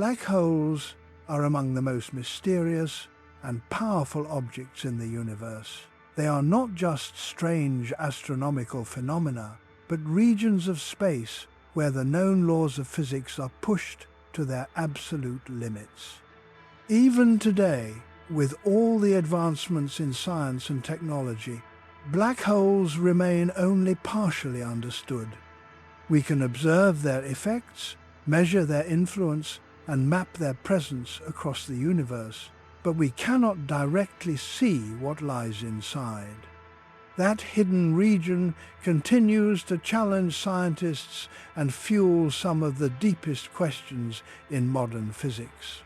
Black holes are among the most mysterious and powerful objects in the universe. They are not just strange astronomical phenomena, but regions of space where the known laws of physics are pushed to their absolute limits. Even today, with all the advancements in science and technology, black holes remain only partially understood. We can observe their effects, measure their influence, and map their presence across the universe, but we cannot directly see what lies inside. That hidden region continues to challenge scientists and fuel some of the deepest questions in modern physics.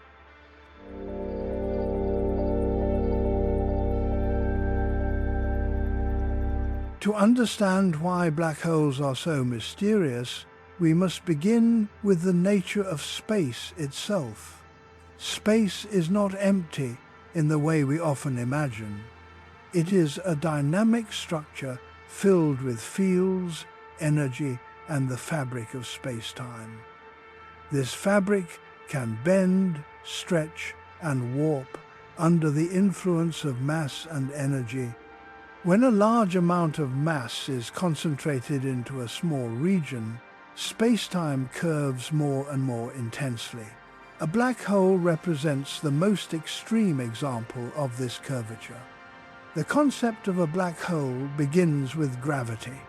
To understand why black holes are so mysterious, we must begin with the nature of space itself. Space is not empty in the way we often imagine. It is a dynamic structure filled with fields, energy, and the fabric of space-time. This fabric can bend, stretch, and warp under the influence of mass and energy. When a large amount of mass is concentrated into a small region, space-time curves more and more intensely. A black hole represents the most extreme example of this curvature. The concept of a black hole begins with gravity.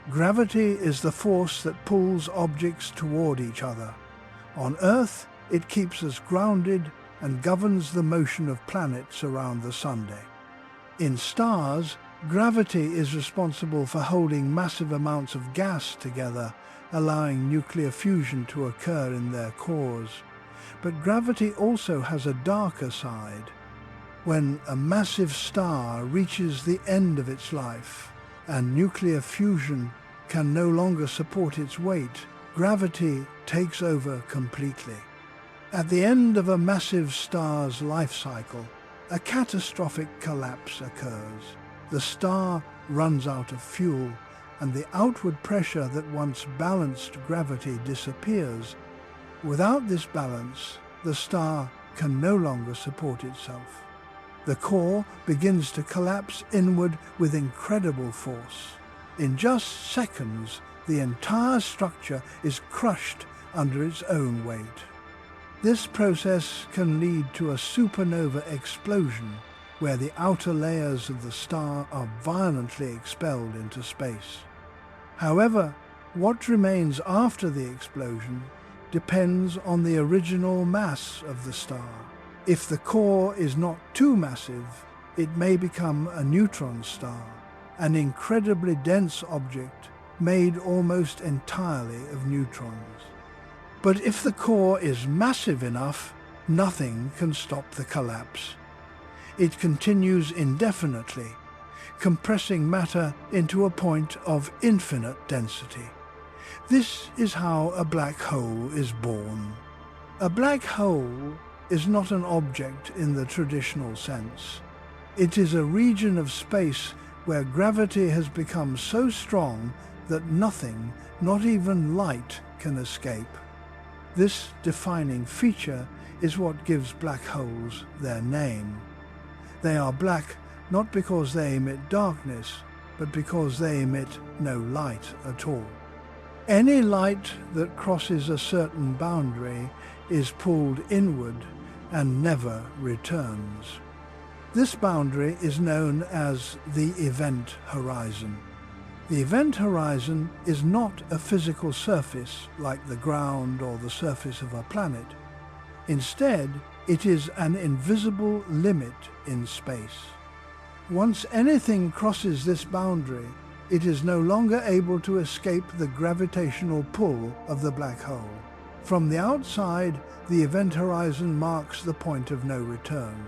Gravity is the force that pulls objects toward each other. On Earth, it keeps us grounded and governs the motion of planets around the Sunday. In stars, gravity is responsible for holding massive amounts of gas together, allowing nuclear fusion to occur in their cores. But gravity also has a darker side. When a massive star reaches the end of its life and nuclear fusion can no longer support its weight, gravity takes over completely. At the end of a massive star's life cycle, a catastrophic collapse occurs. The star runs out of fuel, and the outward pressure that once balanced gravity disappears. Without this balance, the star can no longer support itself. The core begins to collapse inward with incredible force. In just seconds, the entire structure is crushed under its own weight. This process can lead to a supernova explosion, where the outer layers of the star are violently expelled into space. However, what remains after the explosion depends on the original mass of the star. If the core is not too massive, it may become a neutron star, an incredibly dense object made almost entirely of neutrons. But if the core is massive enough, nothing can stop the collapse. It continues indefinitely, compressing matter into a point of infinite density. This is how a black hole is born. A black hole is not an object in the traditional sense. It is a region of space where gravity has become so strong that nothing, not even light, can escape. This defining feature is what gives black holes their name. They are black not because they emit darkness, but because they emit no light at all. Any light that crosses a certain boundary is pulled inward and never returns. This boundary is known as the event horizon. The event horizon is not a physical surface like the ground or the surface of a planet. Instead, it is an invisible limit in space. Once anything crosses this boundary, it is no longer able to escape the gravitational pull of the black hole. From the outside, the event horizon marks the point of no return.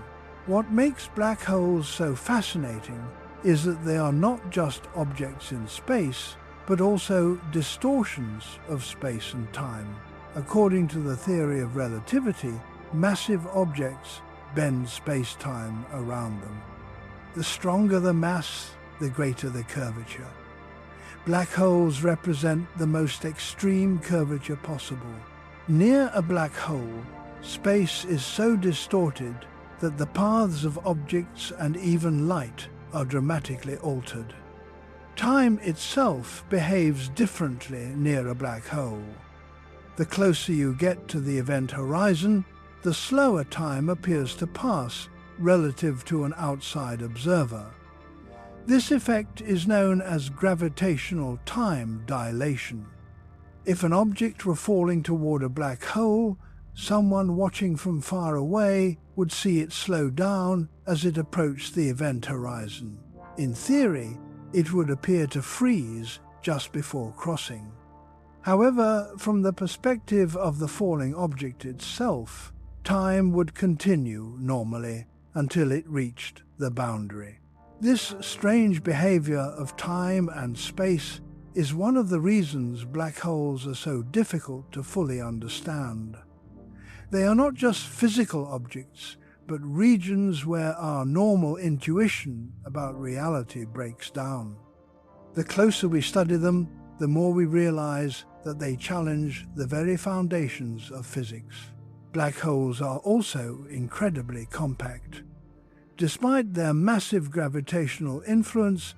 What makes black holes so fascinating is that they are not just objects in space, but also distortions of space and time. According to the theory of relativity, massive objects bend space-time around them. The stronger the mass, the greater the curvature. Black holes represent the most extreme curvature possible. Near a black hole, Space is so distorted that the paths of objects and even light are dramatically altered. Time itself behaves differently near a black hole. The closer you get to the event horizon, the slower time appears to pass relative to an outside observer. This effect is known as gravitational time dilation. If an object were falling toward a black hole, someone watching from far away would see it slow down as it approached the event horizon. In theory, it would appear to freeze just before crossing. However, from the perspective of the falling object itself, time would continue normally until it reached the boundary. This strange behavior of time and space is one of the reasons black holes are so difficult to fully understand. They are not just physical objects, but regions where our normal intuition about reality breaks down. The closer we study them, the more we realize that they challenge the very foundations of physics. Black holes are also incredibly compact. Despite their massive gravitational influence,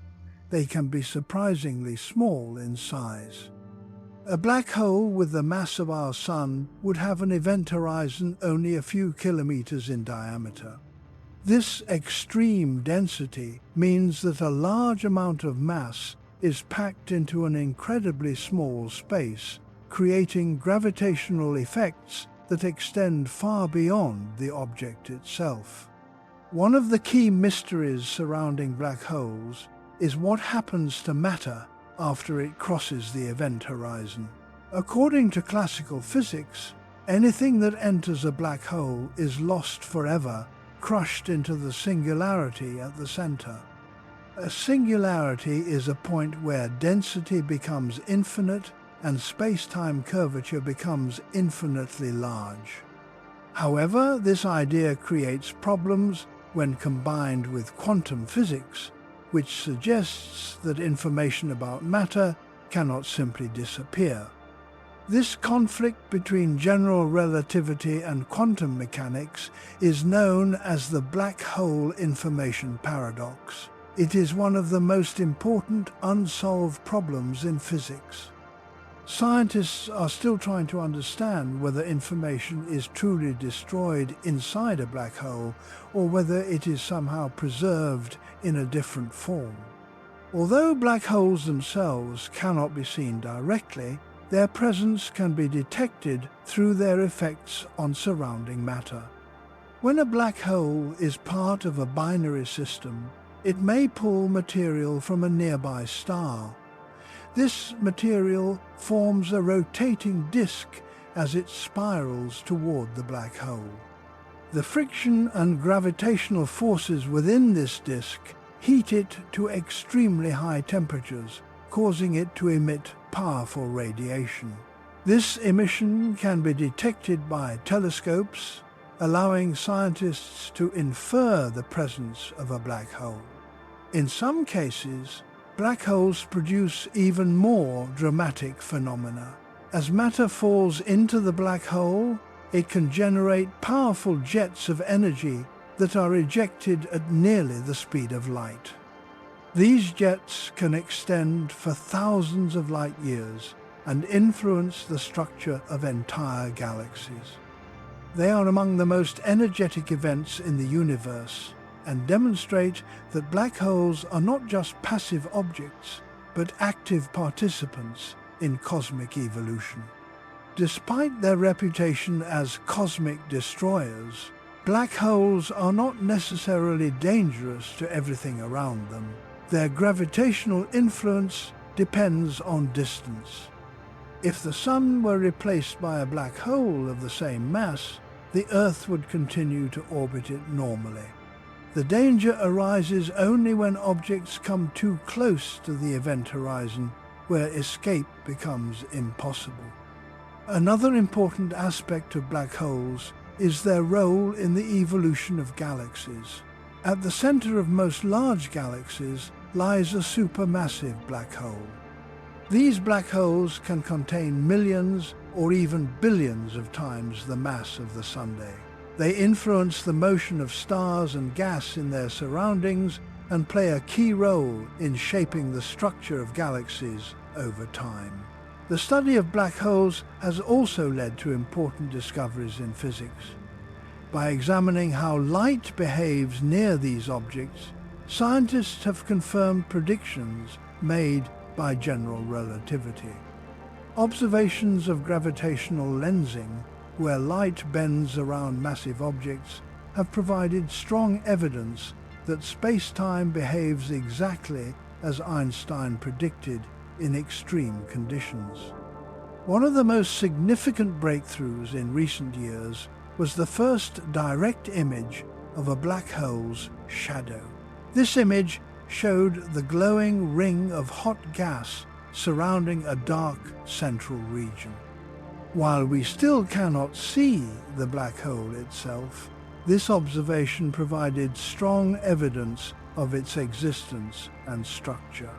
they can be surprisingly small in size. A black hole with the mass of our Sun would have an event horizon only a few kilometers in diameter. This extreme density means that a large amount of mass is packed into an incredibly small space, creating gravitational effects that extend far beyond the object itself. One of the key mysteries surrounding black holes is what happens to matter after it crosses the event horizon. According to classical physics, anything that enters a black hole is lost forever, crushed into the singularity at the center. A singularity is a point where density becomes infinite and space-time curvature becomes infinitely large. However, this idea creates problems when combined with quantum physics, which suggests that information about matter cannot simply disappear. This conflict between general relativity and quantum mechanics is known as the black hole information paradox. It is one of the most important unsolved problems in physics. Scientists are still trying to understand whether information is truly destroyed inside a black hole or whether it is somehow preserved in a different form. Although black holes themselves cannot be seen directly, their presence can be detected through their effects on surrounding matter. When a black hole is part of a binary system, it may pull material from a nearby star. This material forms a rotating disk as it spirals toward the black hole. The friction and gravitational forces within this disk heat it to extremely high temperatures, causing it to emit powerful radiation. This emission can be detected by telescopes, allowing scientists to infer the presence of a black hole. In some cases, black holes produce even more dramatic phenomena. As matter falls into the black hole, it can generate powerful jets of energy that are ejected at nearly the speed of light. These jets can extend for thousands of light years and influence the structure of entire galaxies. They are among the most energetic events in the universe and demonstrate that black holes are not just passive objects, but active participants in cosmic evolution. Despite their reputation as cosmic destroyers, black holes are not necessarily dangerous to everything around them. Their gravitational influence depends on distance. If the Sun were replaced by a black hole of the same mass, the Earth would continue to orbit it normally. The danger arises only when objects come too close to the event horizon, where escape becomes impossible. Another important aspect of black holes is their role in the evolution of galaxies. At the center of most large galaxies lies a supermassive black hole. These black holes can contain millions or even billions of times the mass of the Sunday. They influence the motion of stars and gas in their surroundings and play a key role in shaping the structure of galaxies over time. The study of black holes has also led to important discoveries in physics. By examining how light behaves near these objects, scientists have confirmed predictions made by general relativity. Observations of gravitational lensing, where light bends around massive objects, have provided strong evidence that space-time behaves exactly as Einstein predicted in extreme conditions. One of the most significant breakthroughs in recent years was the first direct image of a black hole's shadow. This image showed the glowing ring of hot gas surrounding a dark central region. While we still cannot see the black hole itself, this observation provided strong evidence of its existence and structure.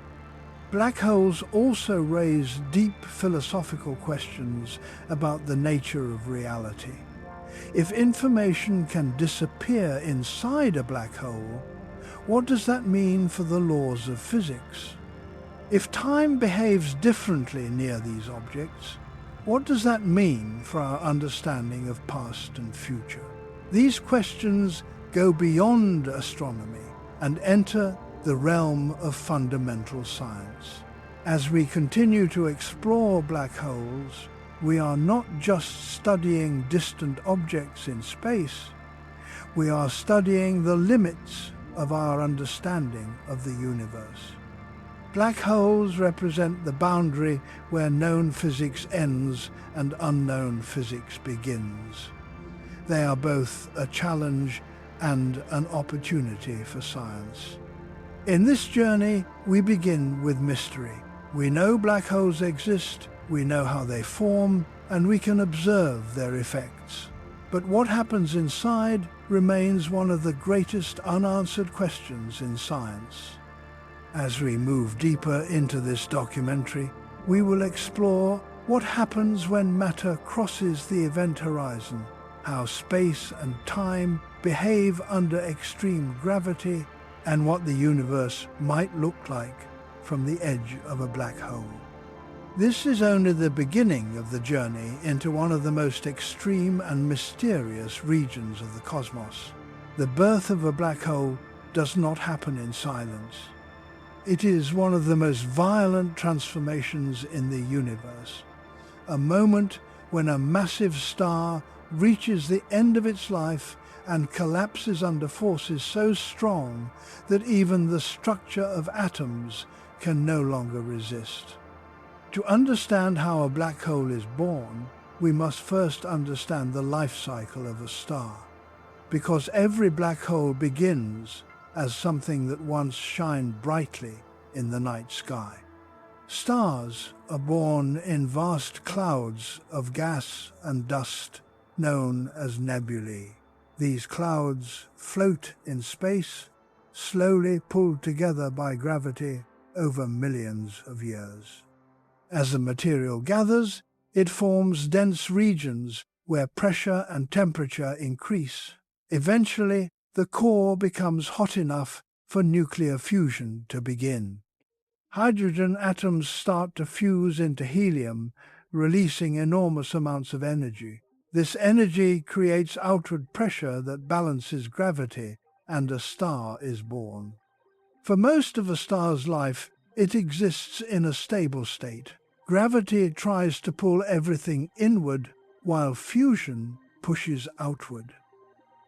Black holes also raise deep philosophical questions about the nature of reality. If information can disappear inside a black hole, what does that mean for the laws of physics? If time behaves differently near these objects, what does that mean for our understanding of past and future? These questions go beyond astronomy and enter the realm of fundamental science. As we continue to explore black holes, we are not just studying distant objects in space, we are studying the limits of our understanding of the universe. Black holes represent the boundary where known physics ends and unknown physics begins. They are both a challenge and an opportunity for science. In this journey, we begin with mystery. We know black holes exist, we know how they form, and we can observe their effects. But what happens inside remains one of the greatest unanswered questions in science. As we move deeper into this documentary, we will explore what happens when matter crosses the event horizon, how space and time behave under extreme gravity, and what the universe might look like from the edge of a black hole. This is only the beginning of the journey into one of the most extreme and mysterious regions of the cosmos. The birth of a black hole does not happen in silence. It is one of the most violent transformations in the universe, a moment when a massive star reaches the end of its life and collapses under forces so strong that even the structure of atoms can no longer resist. To understand how a black hole is born, we must first understand the life cycle of a star, because every black hole begins as something that once shined brightly in the night sky. Stars are born in vast clouds of gas and dust known as nebulae. These clouds float in space, slowly pulled together by gravity over millions of years. As the material gathers, it forms dense regions where pressure and temperature increase. Eventually, the core becomes hot enough for nuclear fusion to begin. Hydrogen atoms start to fuse into helium, releasing enormous amounts of energy. This energy creates outward pressure that balances gravity, and a star is born. For most of a star's life, it exists in a stable state. Gravity tries to pull everything inward, while fusion pushes outward.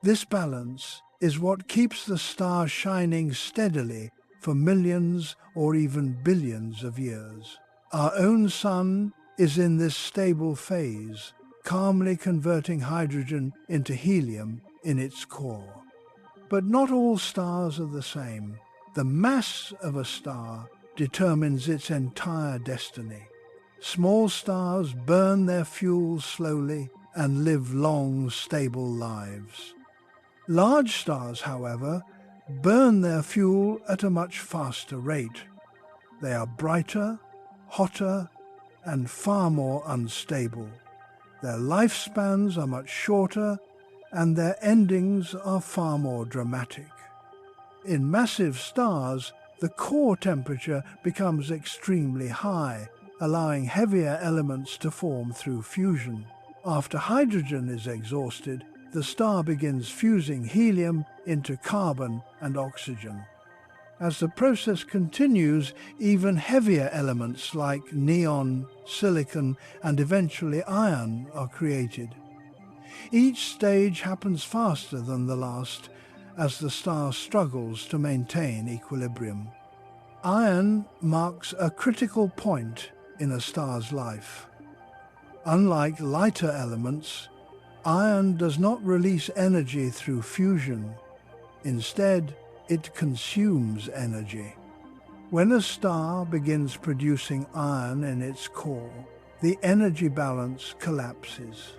This balance is what keeps the star shining steadily for millions or even billions of years. Our own sun is in this stable phase, calmly converting hydrogen into helium in its core. But not all stars are the same. The mass of a star determines its entire destiny. Small stars burn their fuel slowly and live long, stable lives. Large stars, however, burn their fuel at a much faster rate. They are brighter, hotter, and far more unstable. Their lifespans are much shorter, and their endings are far more dramatic. In massive stars, the core temperature becomes extremely high, allowing heavier elements to form through fusion. After hydrogen is exhausted, the star begins fusing helium into carbon and oxygen. As the process continues, even heavier elements like neon, silicon, and eventually iron are created. Each stage happens faster than the last, as the star struggles to maintain equilibrium. Iron marks a critical point in a star's life. Unlike lighter elements, iron does not release energy through fusion. Instead, it consumes energy. When a star begins producing iron in its core, the energy balance collapses.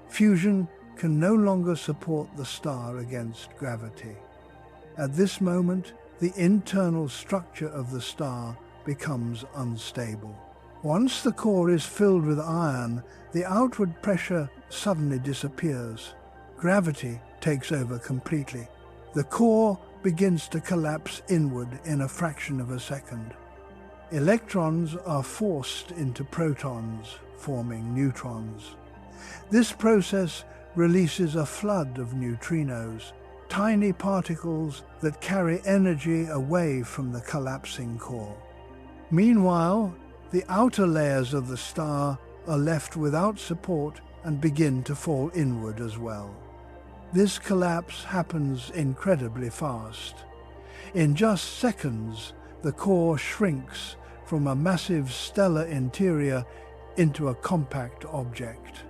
Fusion can no longer support the star against gravity. At this moment, the internal structure of the star becomes unstable. Once the core is filled with iron, the outward pressure suddenly disappears. Gravity takes over completely. The core begins to collapse inward in a fraction of a second. Electrons are forced into protons, forming neutrons. This process releases a flood of neutrinos, tiny particles that carry energy away from the collapsing core. Meanwhile, the outer layers of the star are left without support and begin to fall inward as well. This collapse happens incredibly fast. In just seconds, the core shrinks from a massive stellar interior into a compact object.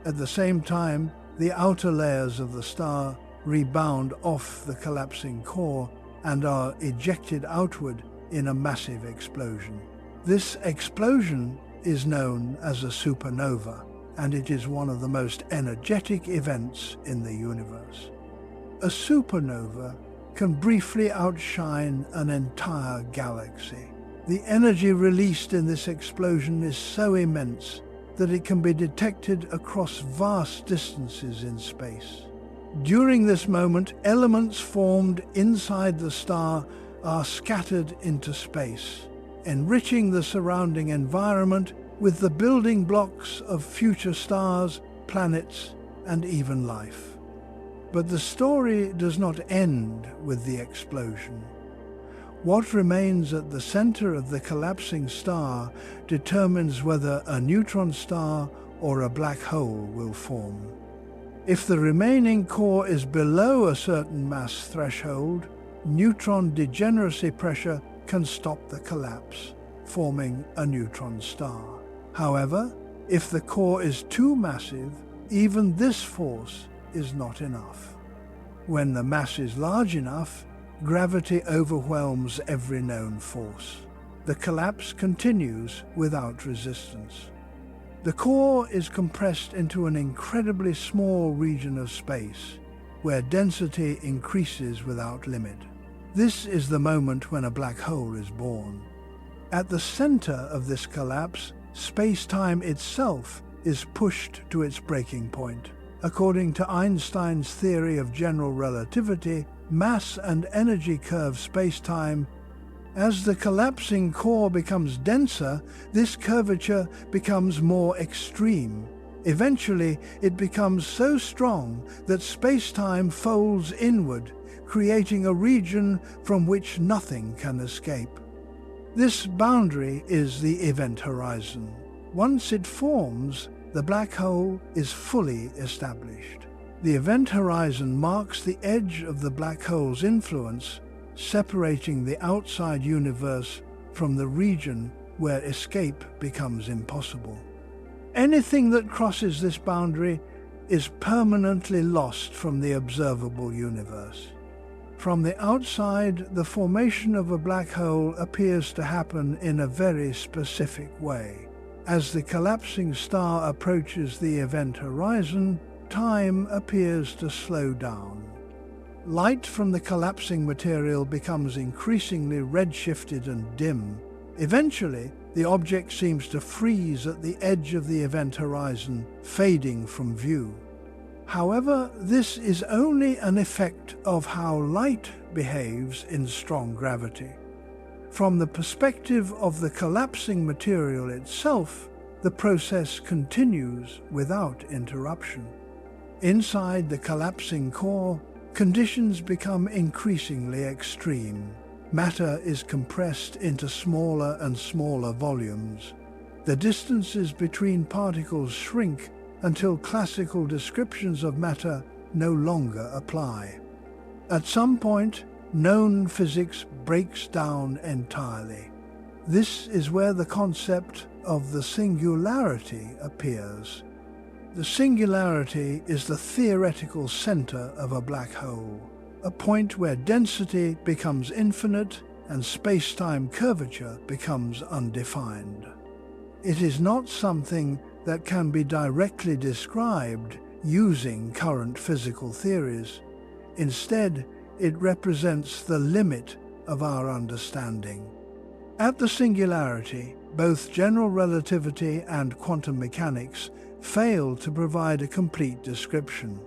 At the same time, the outer layers of the star rebound off the collapsing core and are ejected outward in a massive explosion. This explosion is known as a supernova, and it is one of the most energetic events in the universe. A supernova can briefly outshine an entire galaxy. The energy released in this explosion is so immense that it can be detected across vast distances in space. During this moment, elements formed inside the star are scattered into space, enriching the surrounding environment with the building blocks of future stars, planets, and even life. But the story does not end with the explosion. What remains at the center of the collapsing star determines whether a neutron star or a black hole will form. If the remaining core is below a certain mass threshold, neutron degeneracy pressure can stop the collapse, forming a neutron star. However, if the core is too massive, even this force is not enough. When the mass is large enough, gravity overwhelms every known force. The collapse continues without resistance. The core is compressed into an incredibly small region of space, where density increases without limit. This is the moment when a black hole is born. At the center of this collapse, space-time itself is pushed to its breaking point. According to Einstein's theory of general relativity, mass and energy curve space-time. As the collapsing core becomes denser, this curvature becomes more extreme. Eventually, it becomes so strong that space-time folds inward, creating a region from which nothing can escape. This boundary is the event horizon. Once it forms, the black hole is fully established. The event horizon marks the edge of the black hole's influence, separating the outside universe from the region where escape becomes impossible. Anything that crosses this boundary is permanently lost from the observable universe. From the outside, the formation of a black hole appears to happen in a very specific way. As the collapsing star approaches the event horizon, time appears to slow down. Light from the collapsing material becomes increasingly redshifted and dim. Eventually, The object seems to freeze at the edge of the event horizon, fading from view. However, this is only an effect of how light behaves in strong gravity. From the perspective of the collapsing material itself, the process continues without interruption. Inside the collapsing core, conditions become increasingly extreme. Matter is compressed into smaller and smaller volumes. The distances between particles shrink until classical descriptions of matter no longer apply. At some point, known physics breaks down entirely. This is where the concept of the singularity appears. The singularity is the theoretical center of a black hole, a point where density becomes infinite and space-time curvature becomes undefined. It is not something that can be directly described using current physical theories. Instead, it represents the limit of our understanding. At the singularity, both general relativity and quantum mechanics fail to provide a complete description.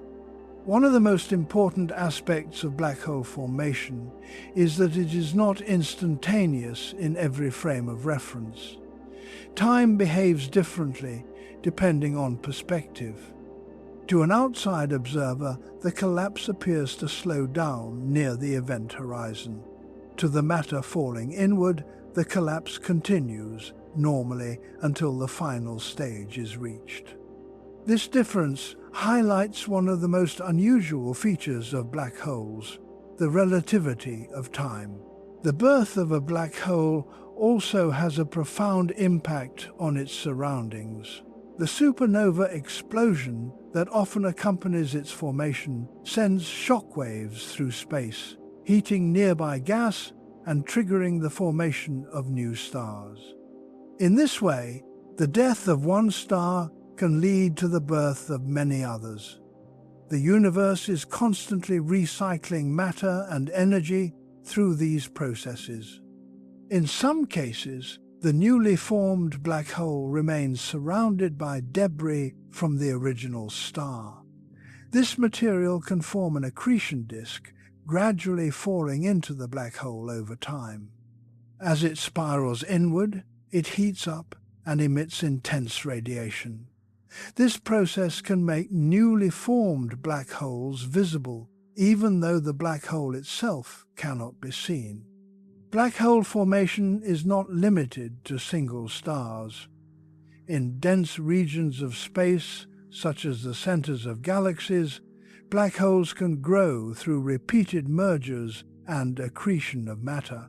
One of the most important aspects of black hole formation is that it is not instantaneous in every frame of reference. Time behaves differently depending on perspective. To an outside observer, the collapse appears to slow down near the event horizon. To the matter falling inward, the collapse continues normally until the final stage is reached. This difference highlights one of the most unusual features of black holes, the relativity of time. The birth of a black hole also has a profound impact on its surroundings. The supernova explosion that often accompanies its formation sends shockwaves through space, heating nearby gas and triggering the formation of new stars. In this way, the death of one star can lead to the birth of many others. The universe is constantly recycling matter and energy through these processes. In some cases, the newly formed black hole remains surrounded by debris from the original star. This material can form an accretion disk, gradually falling into the black hole over time. As it spirals inward, it heats up and emits intense radiation. This process can make newly formed black holes visible, even though the black hole itself cannot be seen. Black hole formation is not limited to single stars. In dense regions of space, such as the centers of galaxies, black holes can grow through repeated mergers and accretion of matter.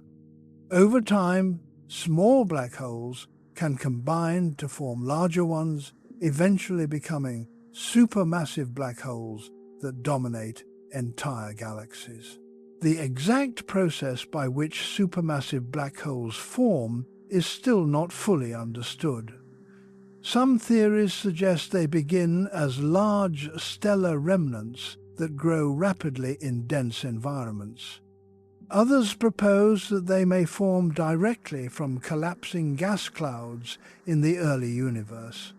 Over time, small black holes can combine to form larger ones, eventually becoming supermassive black holes that dominate entire galaxies. The exact process by which supermassive black holes form is still not fully understood. Some theories suggest they begin as large stellar remnants that grow rapidly in dense environments. Others propose that they may form directly from collapsing gas clouds in the early universe.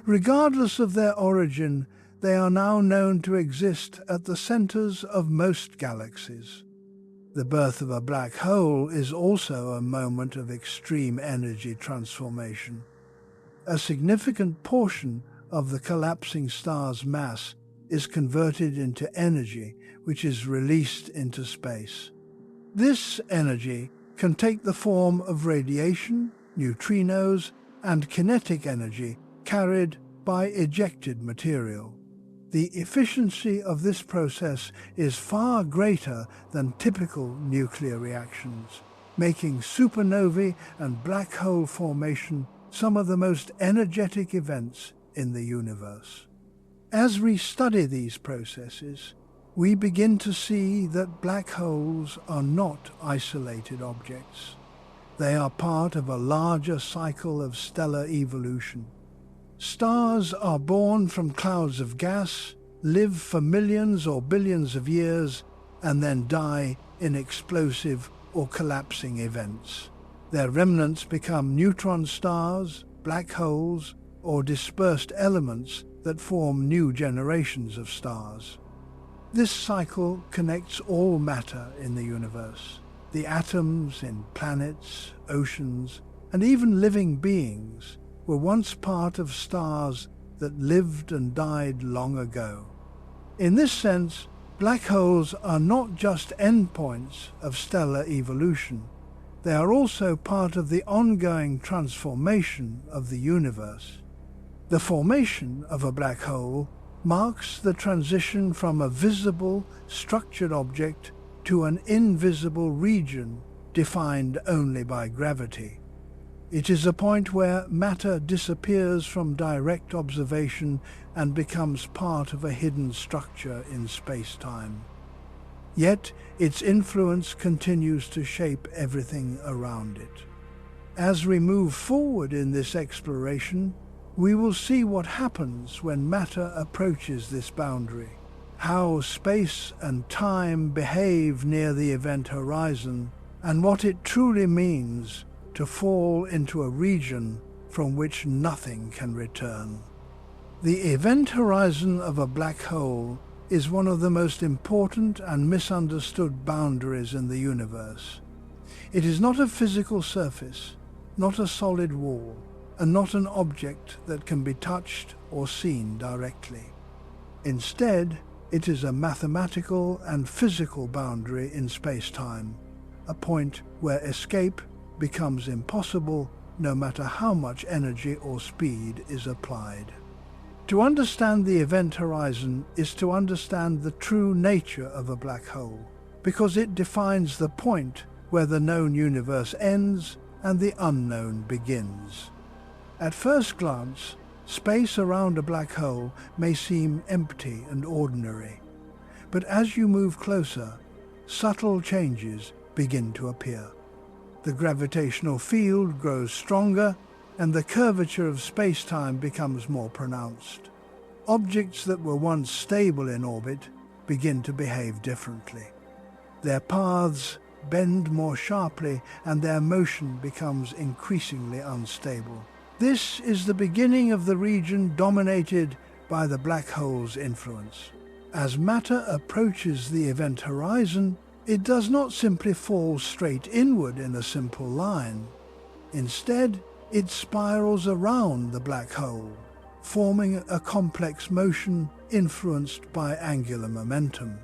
Regardless of their origin, they are now known to exist at the centers of most galaxies. The birth of a black hole is also a moment of extreme energy transformation. A significant portion of the collapsing star's mass is converted into energy, which is released into space. This energy can take the form of radiation, neutrinos, and kinetic energy carried by ejected material. The efficiency of this process is far greater than typical nuclear reactions, making supernovae and black hole formation some of the most energetic events in the universe. As we study these processes, we begin to see that black holes are not isolated objects. They are part of a larger cycle of stellar evolution. Stars are born from clouds of gas, live for millions or billions of years, and then die in explosive or collapsing events. Their remnants become neutron stars, black holes, or dispersed elements that form new generations of stars. This cycle connects all matter in the universe. The atoms in planets, oceans, and even living beings were once part of stars that lived and died long ago. In this sense, black holes are not just endpoints of stellar evolution. They are also part of the ongoing transformation of the universe. The formation of a black hole marks the transition from a visible, structured object to an invisible region defined only by gravity. It is a point where matter disappears from direct observation and becomes part of a hidden structure in space-time. Yet its influence continues to shape everything around it. As we move forward in this exploration, we will see what happens when matter approaches this boundary, how space and time behave near the event horizon, and what it truly means to fall into a region from which nothing can return. The event horizon of a black hole is one of the most important and misunderstood boundaries in the universe. It is not a physical surface, not a solid wall, and not an object that can be touched or seen directly. Instead, it is a mathematical and physical boundary in space-time, a point where escape becomes impossible no matter how much energy or speed is applied. To understand the event horizon is to understand the true nature of a black hole, because it defines the point where the known universe ends and the unknown begins. At first glance, space around a black hole may seem empty and ordinary, but as you move closer, subtle changes begin to appear. The gravitational field grows stronger, and the curvature of space-time becomes more pronounced. Objects that were once stable in orbit begin to behave differently. Their paths bend more sharply, and their motion becomes increasingly unstable. This is the beginning of the region dominated by the black hole's influence. As matter approaches the event horizon, it does not simply fall straight inward in a simple line. Instead, it spirals around the black hole, forming a complex motion influenced by angular momentum.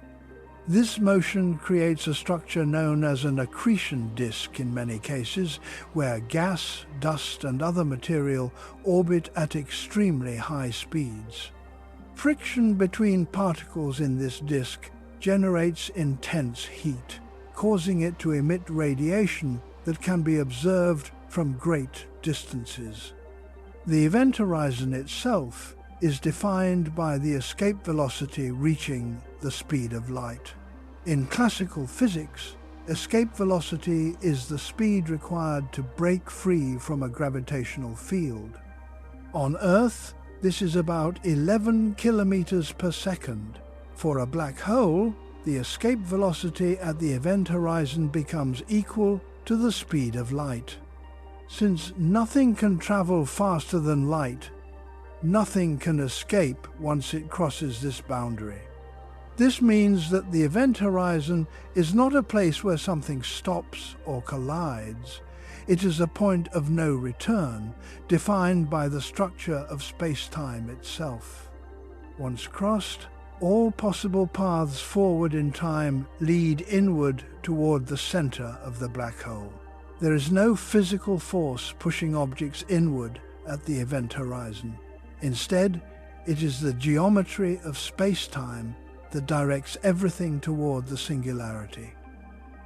This motion creates a structure known as an accretion disk in many cases, where gas, dust, and other material orbit at extremely high speeds. Friction between particles in this disk generates intense heat, causing it to emit radiation that can be observed from great distances. The event horizon itself is defined by the escape velocity reaching the speed of light. In classical physics, escape velocity is the speed required to break free from a gravitational field. On Earth, this is about 11 kilometers per second. For a black hole, the escape velocity at the event horizon becomes equal to the speed of light. Since nothing can travel faster than light, nothing can escape once it crosses this boundary. This means that the event horizon is not a place where something stops or collides. It is a point of no return, defined by the structure of space-time itself. Once crossed, all possible paths forward in time lead inward toward the center of the black hole. There is no physical force pushing objects inward at the event horizon. Instead, it is the geometry of space-time that directs everything toward the singularity.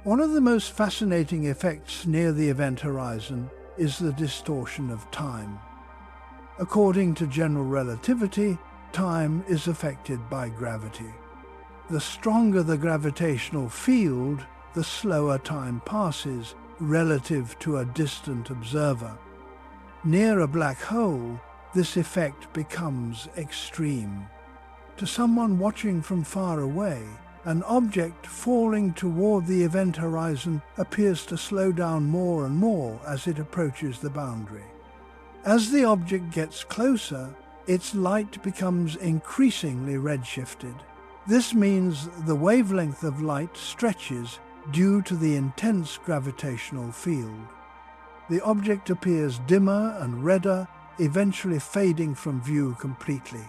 One of the most fascinating effects near the event horizon is the distortion of time. According to general relativity, time is affected by gravity. The stronger the gravitational field, the slower time passes relative to a distant observer. Near a black hole, this effect becomes extreme. To someone watching from far away, An object falling toward the event horizon appears to slow down more and more as it approaches the boundary. As the object gets closer, its light becomes increasingly redshifted. This means the wavelength of light stretches due to the intense gravitational field. The object appears dimmer and redder, eventually fading from view completely.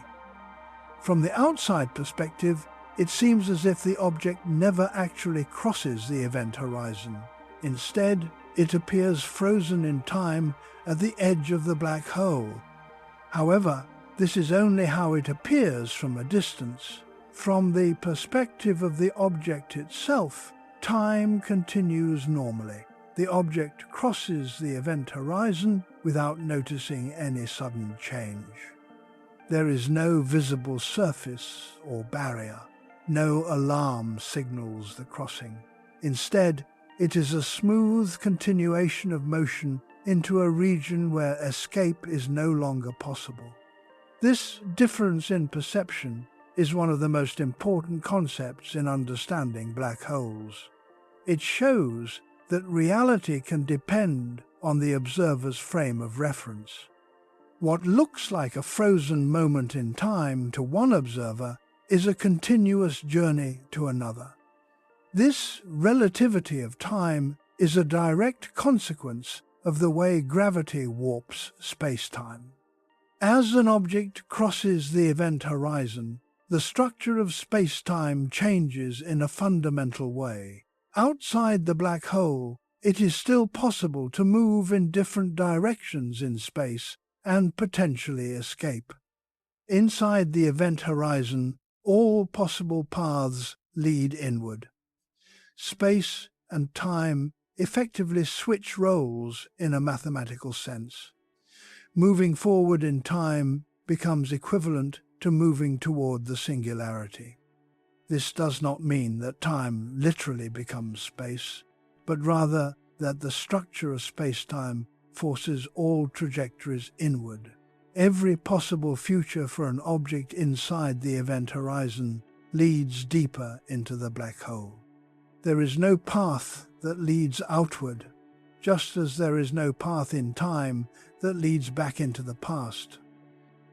From the outside perspective, it seems as if the object never actually crosses the event horizon. Instead, it appears frozen in time at the edge of the black hole. However, this is only how it appears from a distance. From the perspective of the object itself, time continues normally. The object crosses the event horizon without noticing any sudden change. There is no visible surface or barrier. No alarm signals the crossing. Instead, it is a smooth continuation of motion into a region where escape is no longer possible. This difference in perception is one of the most important concepts in understanding black holes. It shows that reality can depend on the observer's frame of reference. What looks like a frozen moment in time to one observer is a continuous journey to another. This relativity of time is a direct consequence of the way gravity warps space-time. As an object crosses the event horizon, the structure of space-time changes in a fundamental way. Outside the black hole, it is still possible to move in different directions in space and potentially escape. Inside the event horizon, all possible paths lead inward. Space and time effectively switch roles in a mathematical sense. Moving forward in time becomes equivalent to moving toward the singularity. This does not mean that time literally becomes space, but rather that the structure of space-time forces all trajectories inward. Every possible future for an object inside the event horizon leads deeper into the black hole. There is no path that leads outward, just as there is no path in time that leads back into the past.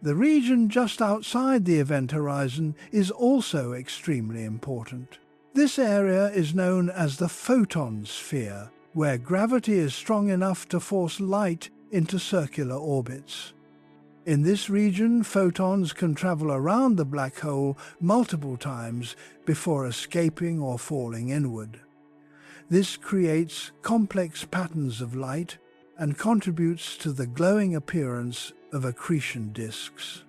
The region just outside the event horizon is also extremely important. This area is known as the photon sphere, where gravity is strong enough to force light into circular orbits. In this region, photons can travel around the black hole multiple times before escaping or falling inward. This creates complex patterns of light and contributes to the glowing appearance of accretion disks.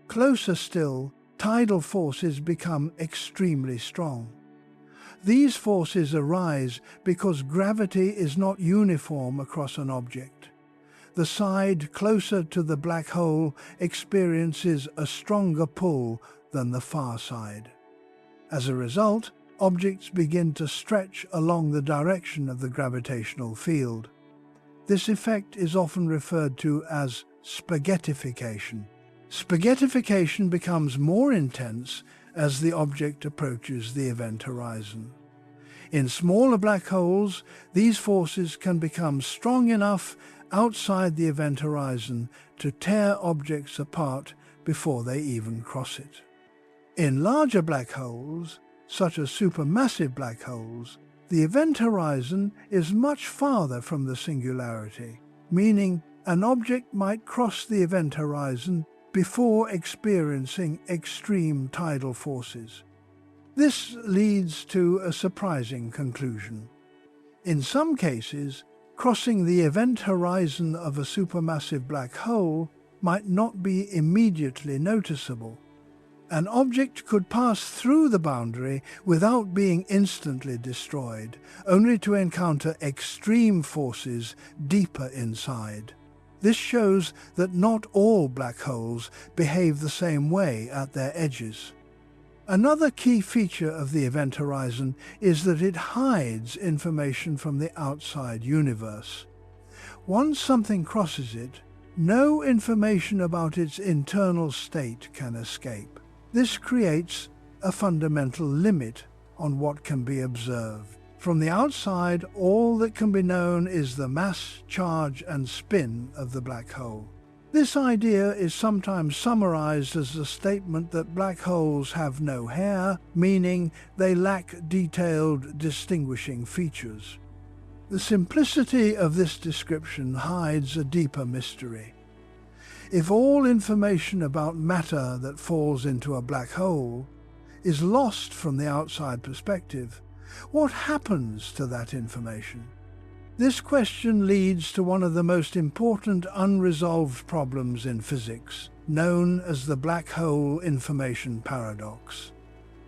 Closer still, tidal forces become extremely strong. These forces arise because gravity is not uniform across an object. The side closer to the black hole experiences a stronger pull than the far side. As a result, objects begin to stretch along the direction of the gravitational field. This effect is often referred to as spaghettification. Spaghettification becomes more intense as the object approaches the event horizon. In smaller black holes, these forces can become strong enough outside the event horizon to tear objects apart before they even cross it. In larger black holes, such as supermassive black holes, the event horizon is much farther from the singularity, meaning an object might cross the event horizon before experiencing extreme tidal forces. This leads to a surprising conclusion. In some cases, crossing the event horizon of a supermassive black hole might not be immediately noticeable. An object could pass through the boundary without being instantly destroyed, only to encounter extreme forces deeper inside. This shows that not all black holes behave the same way at their edges. Another key feature of the event horizon is that it hides information from the outside universe. Once something crosses it, no information about its internal state can escape. This creates a fundamental limit on what can be observed. From the outside, all that can be known is the mass, charge, and spin of the black hole. This idea is sometimes summarized as the statement that black holes have no hair, meaning they lack detailed distinguishing features. The simplicity of this description hides a deeper mystery. If all information about matter that falls into a black hole is lost from the outside perspective, what happens to that information? This question leads to one of the most important unresolved problems in physics, known as the black hole information paradox.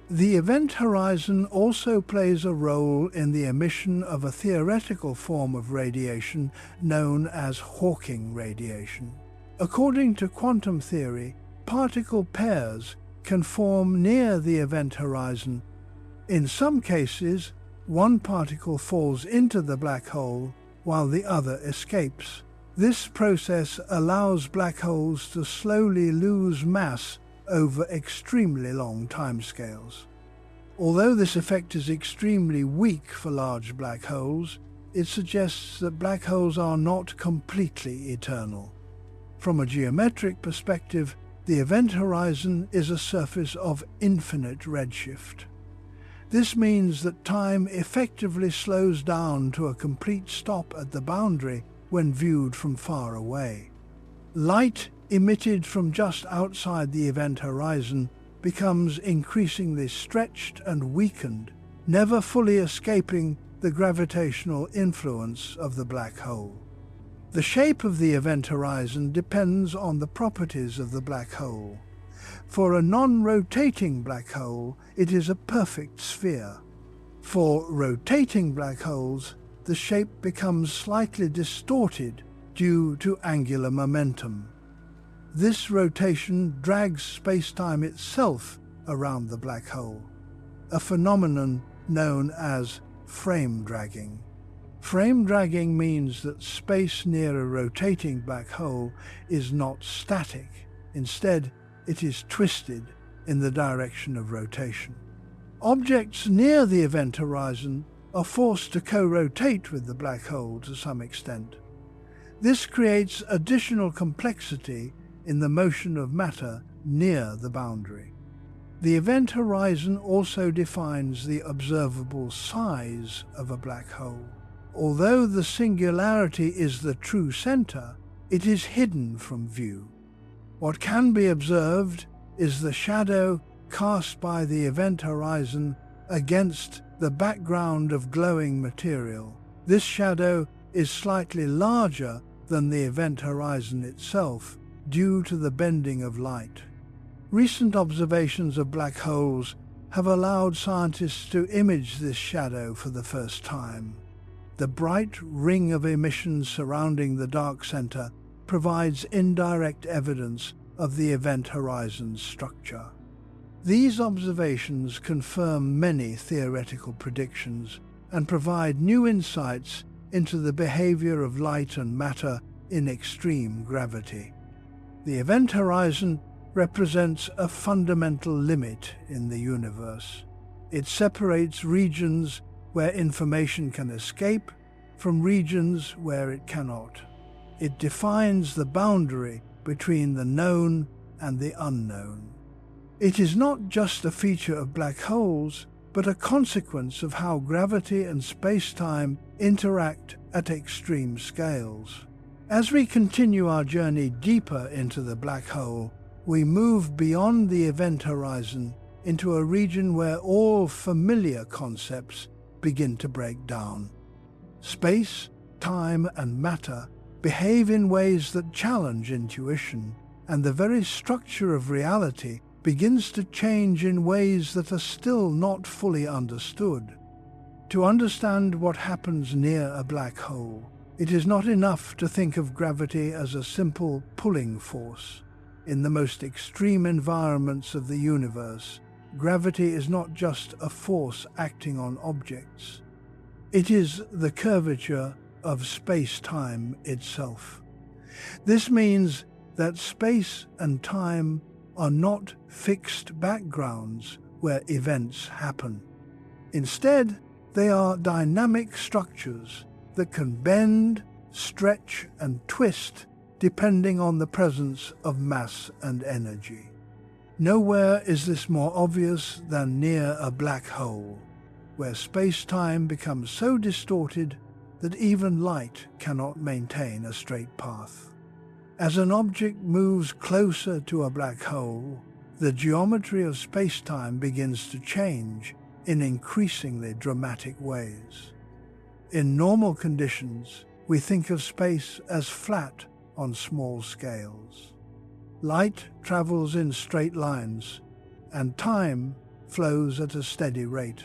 The event horizon also plays a role in the emission of a theoretical form of radiation known as Hawking radiation. According to quantum theory, particle pairs can form near the event horizon. In some cases, one particle falls into the black hole while the other escapes. This process allows black holes to slowly lose mass over extremely long timescales. Although this effect is extremely weak for large black holes, it suggests that black holes are not completely eternal. From a geometric perspective, the event horizon is a surface of infinite redshift. This means that time effectively slows down to a complete stop at the boundary when viewed from far away. Light emitted from just outside the event horizon becomes increasingly stretched and weakened, never fully escaping the gravitational influence of the black hole. The shape of the event horizon depends on the properties of the black hole. For a non-rotating black hole, it is a perfect sphere. For rotating black holes, the shape becomes slightly distorted due to angular momentum. This rotation drags space-time itself around the black hole, a phenomenon known as frame dragging. Frame dragging means that space near a rotating black hole is not static. Instead, it is twisted in the direction of rotation. Objects near the event horizon are forced to co-rotate with the black hole to some extent. This creates additional complexity in the motion of matter near the boundary. The event horizon also defines the observable size of a black hole. Although the singularity is the true center, it is hidden from view. What can be observed is the shadow cast by the event horizon against the background of glowing material. This shadow is slightly larger than the event horizon itself due to the bending of light. Recent observations of black holes have allowed scientists to image this shadow for the first time. The bright ring of emissions surrounding the dark center provides indirect evidence of the event horizon's structure. These observations confirm many theoretical predictions and provide new insights into the behavior of light and matter in extreme gravity. The event horizon represents a fundamental limit in the universe. It separates regions where information can escape from regions where it cannot. It defines the boundary between the known and the unknown. It is not just a feature of black holes, but a consequence of how gravity and space-time interact at extreme scales. As we continue our journey deeper into the black hole, we move beyond the event horizon into a region where all familiar concepts begin to break down. Space, time, and matter behave in ways that challenge intuition, and the very structure of reality begins to change in ways that are still not fully understood. To understand what happens near a black hole, it is not enough to think of gravity as a simple pulling force. In the most extreme environments of the universe, gravity is not just a force acting on objects. It is the curvature of space-time itself. This means that space and time are not fixed backgrounds where events happen. Instead, they are dynamic structures that can bend, stretch, and twist depending on the presence of mass and energy. Nowhere is this more obvious than near a black hole, where space-time becomes so distorted that even light cannot maintain a straight path. As an object moves closer to a black hole, the geometry of space-time begins to change in increasingly dramatic ways. In normal conditions, we think of space as flat on small scales. Light travels in straight lines, and time flows at a steady rate.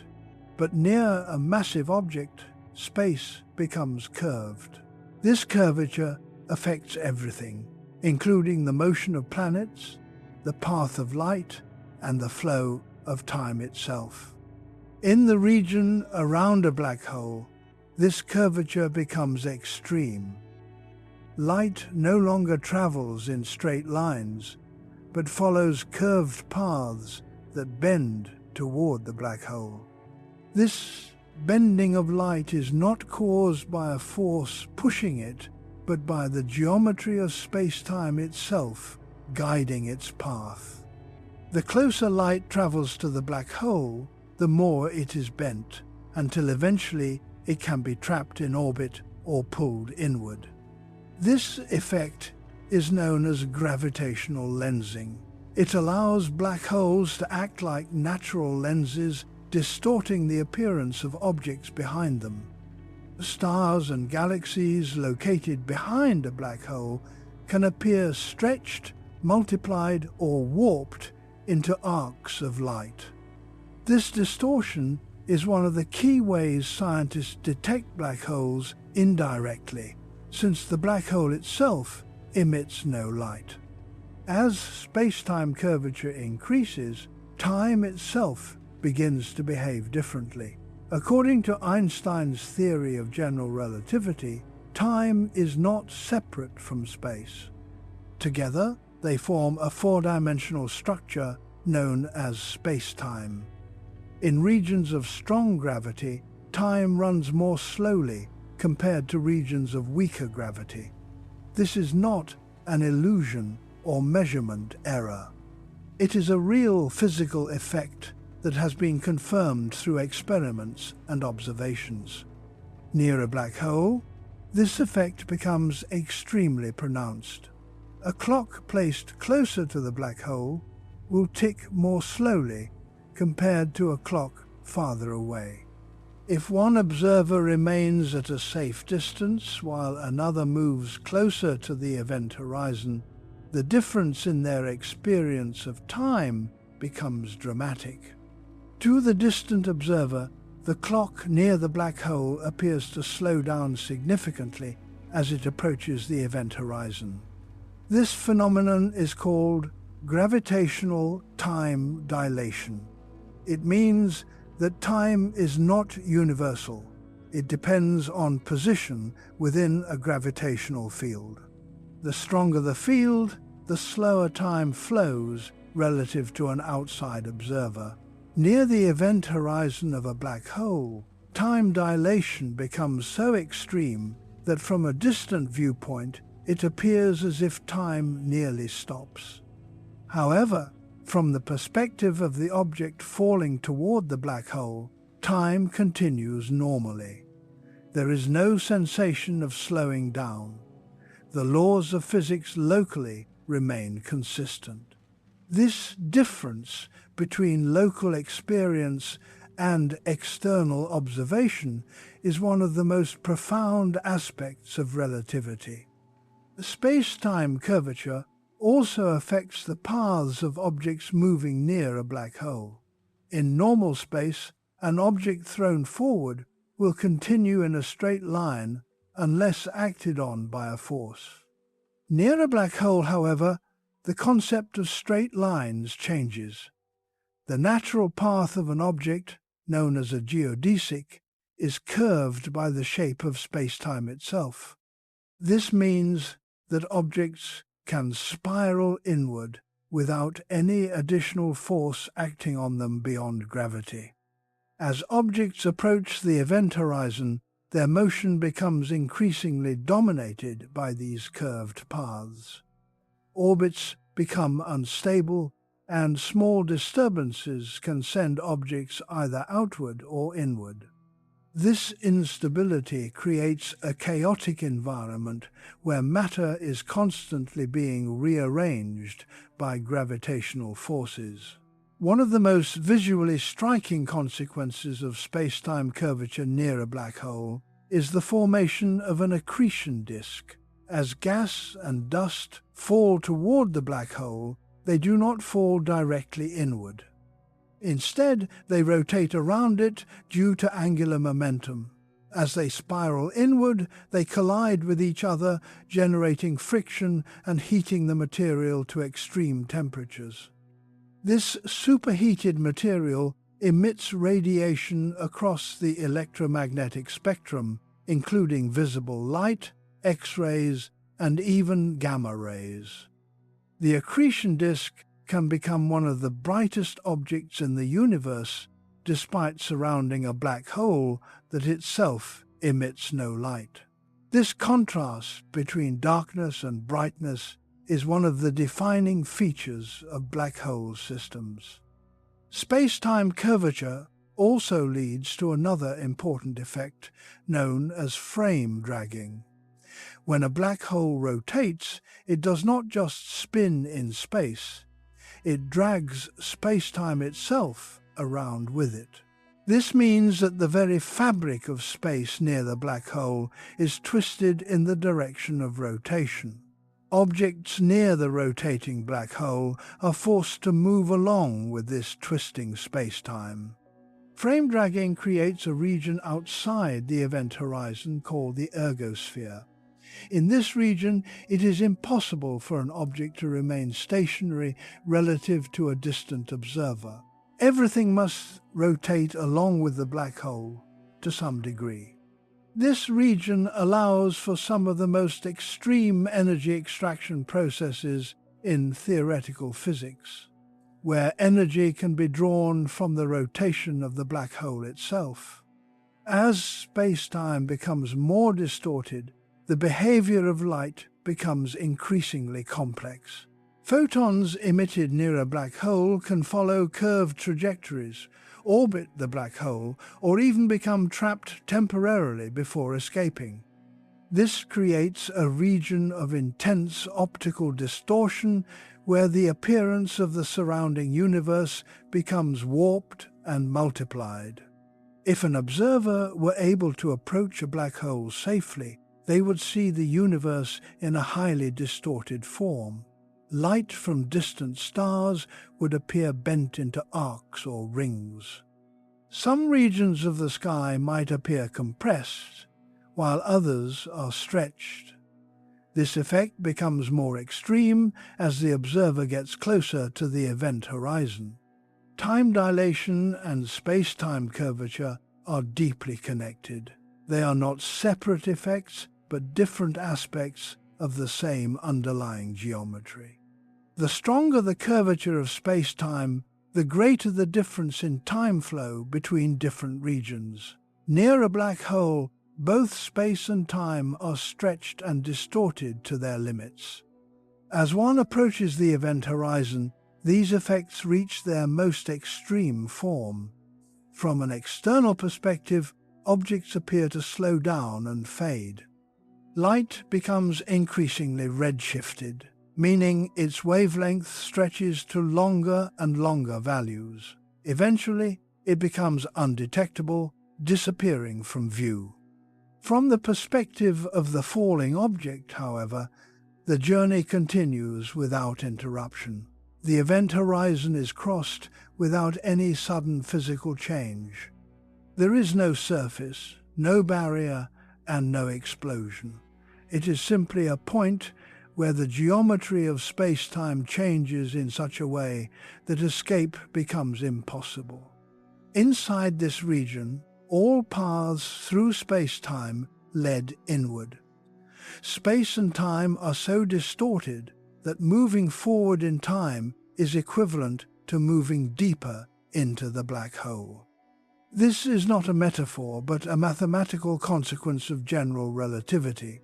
But near a massive object, space becomes curved. This curvature affects everything, including the motion of planets, the path of light, and the flow of time itself. In the region around a black hole, this curvature becomes extreme. Light no longer travels in straight lines, but follows curved paths that bend toward the black hole. This bending of light is not caused by a force pushing it, but by the geometry of space-time itself guiding its path. The closer light travels to the black hole, the more it is bent, until eventually it can be trapped in orbit or pulled inward. This effect is known as gravitational lensing. It allows black holes to act like natural lenses, distorting the appearance of objects behind them. Stars and galaxies located behind a black hole can appear stretched, multiplied, or warped into arcs of light. This distortion is one of the key ways scientists detect black holes indirectly, since the black hole itself emits no light. As space-time curvature increases, time itself begins to behave differently. According to Einstein's theory of general relativity, time is not separate from space. Together, they form a four-dimensional structure known as space-time. In regions of strong gravity, time runs more slowly compared to regions of weaker gravity. This is not an illusion or measurement error. It is a real physical effect that has been confirmed through experiments and observations. Near a black hole, this effect becomes extremely pronounced. A clock placed closer to the black hole will tick more slowly compared to a clock farther away. If one observer remains at a safe distance while another moves closer to the event horizon, the difference in their experience of time becomes dramatic. To the distant observer, the clock near the black hole appears to slow down significantly as it approaches the event horizon. This phenomenon is called gravitational time dilation. It means that time is not universal. It depends on position within a gravitational field. The stronger the field, the slower time flows relative to an outside observer. Near the event horizon of a black hole, time dilation becomes so extreme that from a distant viewpoint it appears as if time nearly stops. However, from the perspective of the object falling toward the black hole, time continues normally. There is no sensation of slowing down. The laws of physics locally remain consistent. This difference between local experience and external observation is one of the most profound aspects of relativity. Space-time curvature also affects the paths of objects moving near a black hole. In normal space, an object thrown forward will continue in a straight line unless acted on by a force. Near a black hole, however, the concept of straight lines changes. The natural path of an object, known as a geodesic, is curved by the shape of space-time itself. This means that objects can spiral inward without any additional force acting on them beyond gravity. As objects approach the event horizon, their motion becomes increasingly dominated by these curved paths. Orbits become unstable, and small disturbances can send objects either outward or inward. This instability creates a chaotic environment where matter is constantly being rearranged by gravitational forces. One of the most visually striking consequences of space-time curvature near a black hole is the formation of an accretion disk. As gas and dust fall toward the black hole, they do not fall directly inward. Instead, they rotate around it due to angular momentum. As they spiral inward, they collide with each other, generating friction and heating the material to extreme temperatures. This superheated material emits radiation across the electromagnetic spectrum, including visible light, X-rays, and even gamma rays. The accretion disk can become one of the brightest objects in the universe, despite surrounding a black hole that itself emits no light. This contrast between darkness and brightness is one of the defining features of black hole systems. Space-time curvature also leads to another important effect known as frame dragging. When a black hole rotates, it does not just spin in space, it drags space-time itself around with it. This means that the very fabric of space near the black hole is twisted in the direction of rotation. Objects near the rotating black hole are forced to move along with this twisting space-time. Frame dragging creates a region outside the event horizon called the ergosphere. In this region, it is impossible for an object to remain stationary relative to a distant observer. Everything must rotate along with the black hole to some degree. This region allows for some of the most extreme energy extraction processes in theoretical physics, where energy can be drawn from the rotation of the black hole itself. As space-time becomes more distorted, the behavior of light becomes increasingly complex. Photons emitted near a black hole can follow curved trajectories, orbit the black hole, or even become trapped temporarily before escaping. This creates a region of intense optical distortion where the appearance of the surrounding universe becomes warped and multiplied. If an observer were able to approach a black hole safely, they would see the universe in a highly distorted form. Light from distant stars would appear bent into arcs or rings. Some regions of the sky might appear compressed, while others are stretched. This effect becomes more extreme as the observer gets closer to the event horizon. Time dilation and space-time curvature are deeply connected. They are not separate effects, but different aspects of the same underlying geometry. The stronger the curvature of space-time, the greater the difference in time flow between different regions. Near a black hole, both space and time are stretched and distorted to their limits. As one approaches the event horizon, these effects reach their most extreme form. From an external perspective, objects appear to slow down and fade. Light becomes increasingly redshifted, meaning its wavelength stretches to longer and longer values. Eventually, it becomes undetectable, disappearing from view. From the perspective of the falling object, however, the journey continues without interruption. The event horizon is crossed without any sudden physical change. There is no surface, no barrier, and no explosion. It is simply a point where the geometry of space-time changes in such a way that escape becomes impossible. Inside this region, all paths through space-time led inward. Space and time are so distorted that moving forward in time is equivalent to moving deeper into the black hole. This is not a metaphor, but a mathematical consequence of general relativity.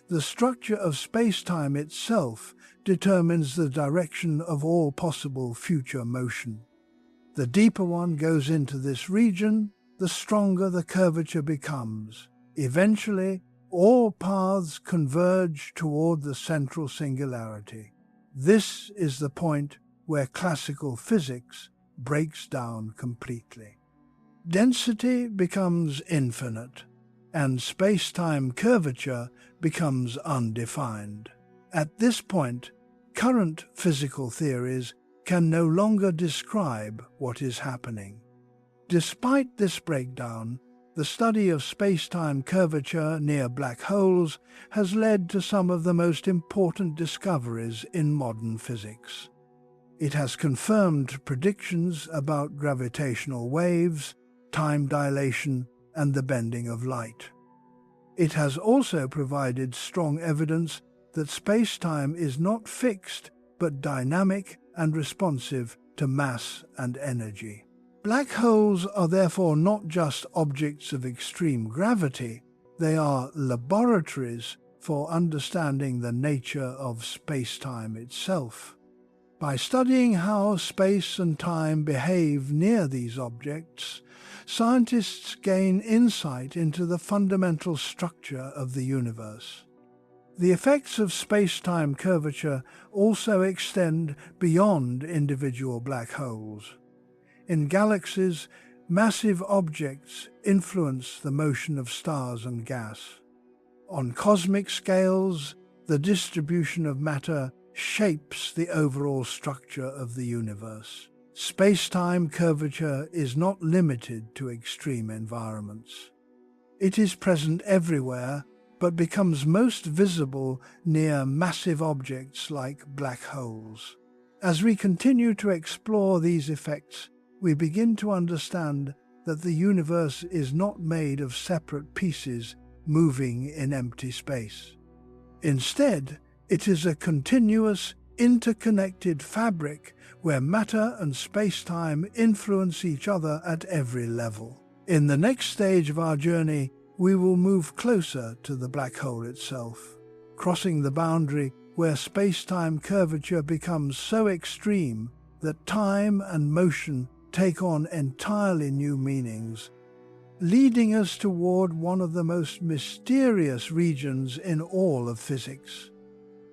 The structure of space-time itself determines the direction of all possible future motion. The deeper one goes into this region, the stronger the curvature becomes. Eventually, all paths converge toward the central singularity. This is the point where classical physics breaks down completely. Density becomes infinite, and space-time curvature becomes undefined. At this point, current physical theories can no longer describe what is happening. Despite this breakdown, the study of space-time curvature near black holes has led to some of the most important discoveries in modern physics. It has confirmed predictions about gravitational waves, time dilation, and the bending of light. It has also provided strong evidence that space-time is not fixed but dynamic and responsive to mass and energy. Black holes are therefore not just objects of extreme gravity, they are laboratories for understanding the nature of space-time itself. By studying how space and time behave near these objects, scientists gain insight into the fundamental structure of the universe. The effects of space-time curvature also extend beyond individual black holes. In galaxies, massive objects influence the motion of stars and gas. On cosmic scales, the distribution of matter shapes the overall structure of the universe. Space-time curvature is not limited to extreme environments. It is present everywhere, but becomes most visible near massive objects like black holes. As we continue to explore these effects, we begin to understand that the universe is not made of separate pieces moving in empty space. Instead, it is a continuous, interconnected fabric where matter and space-time influence each other at every level. In the next stage of our journey, we will move closer to the black hole itself, crossing the boundary where space-time curvature becomes so extreme that time and motion take on entirely new meanings, leading us toward one of the most mysterious regions in all of physics.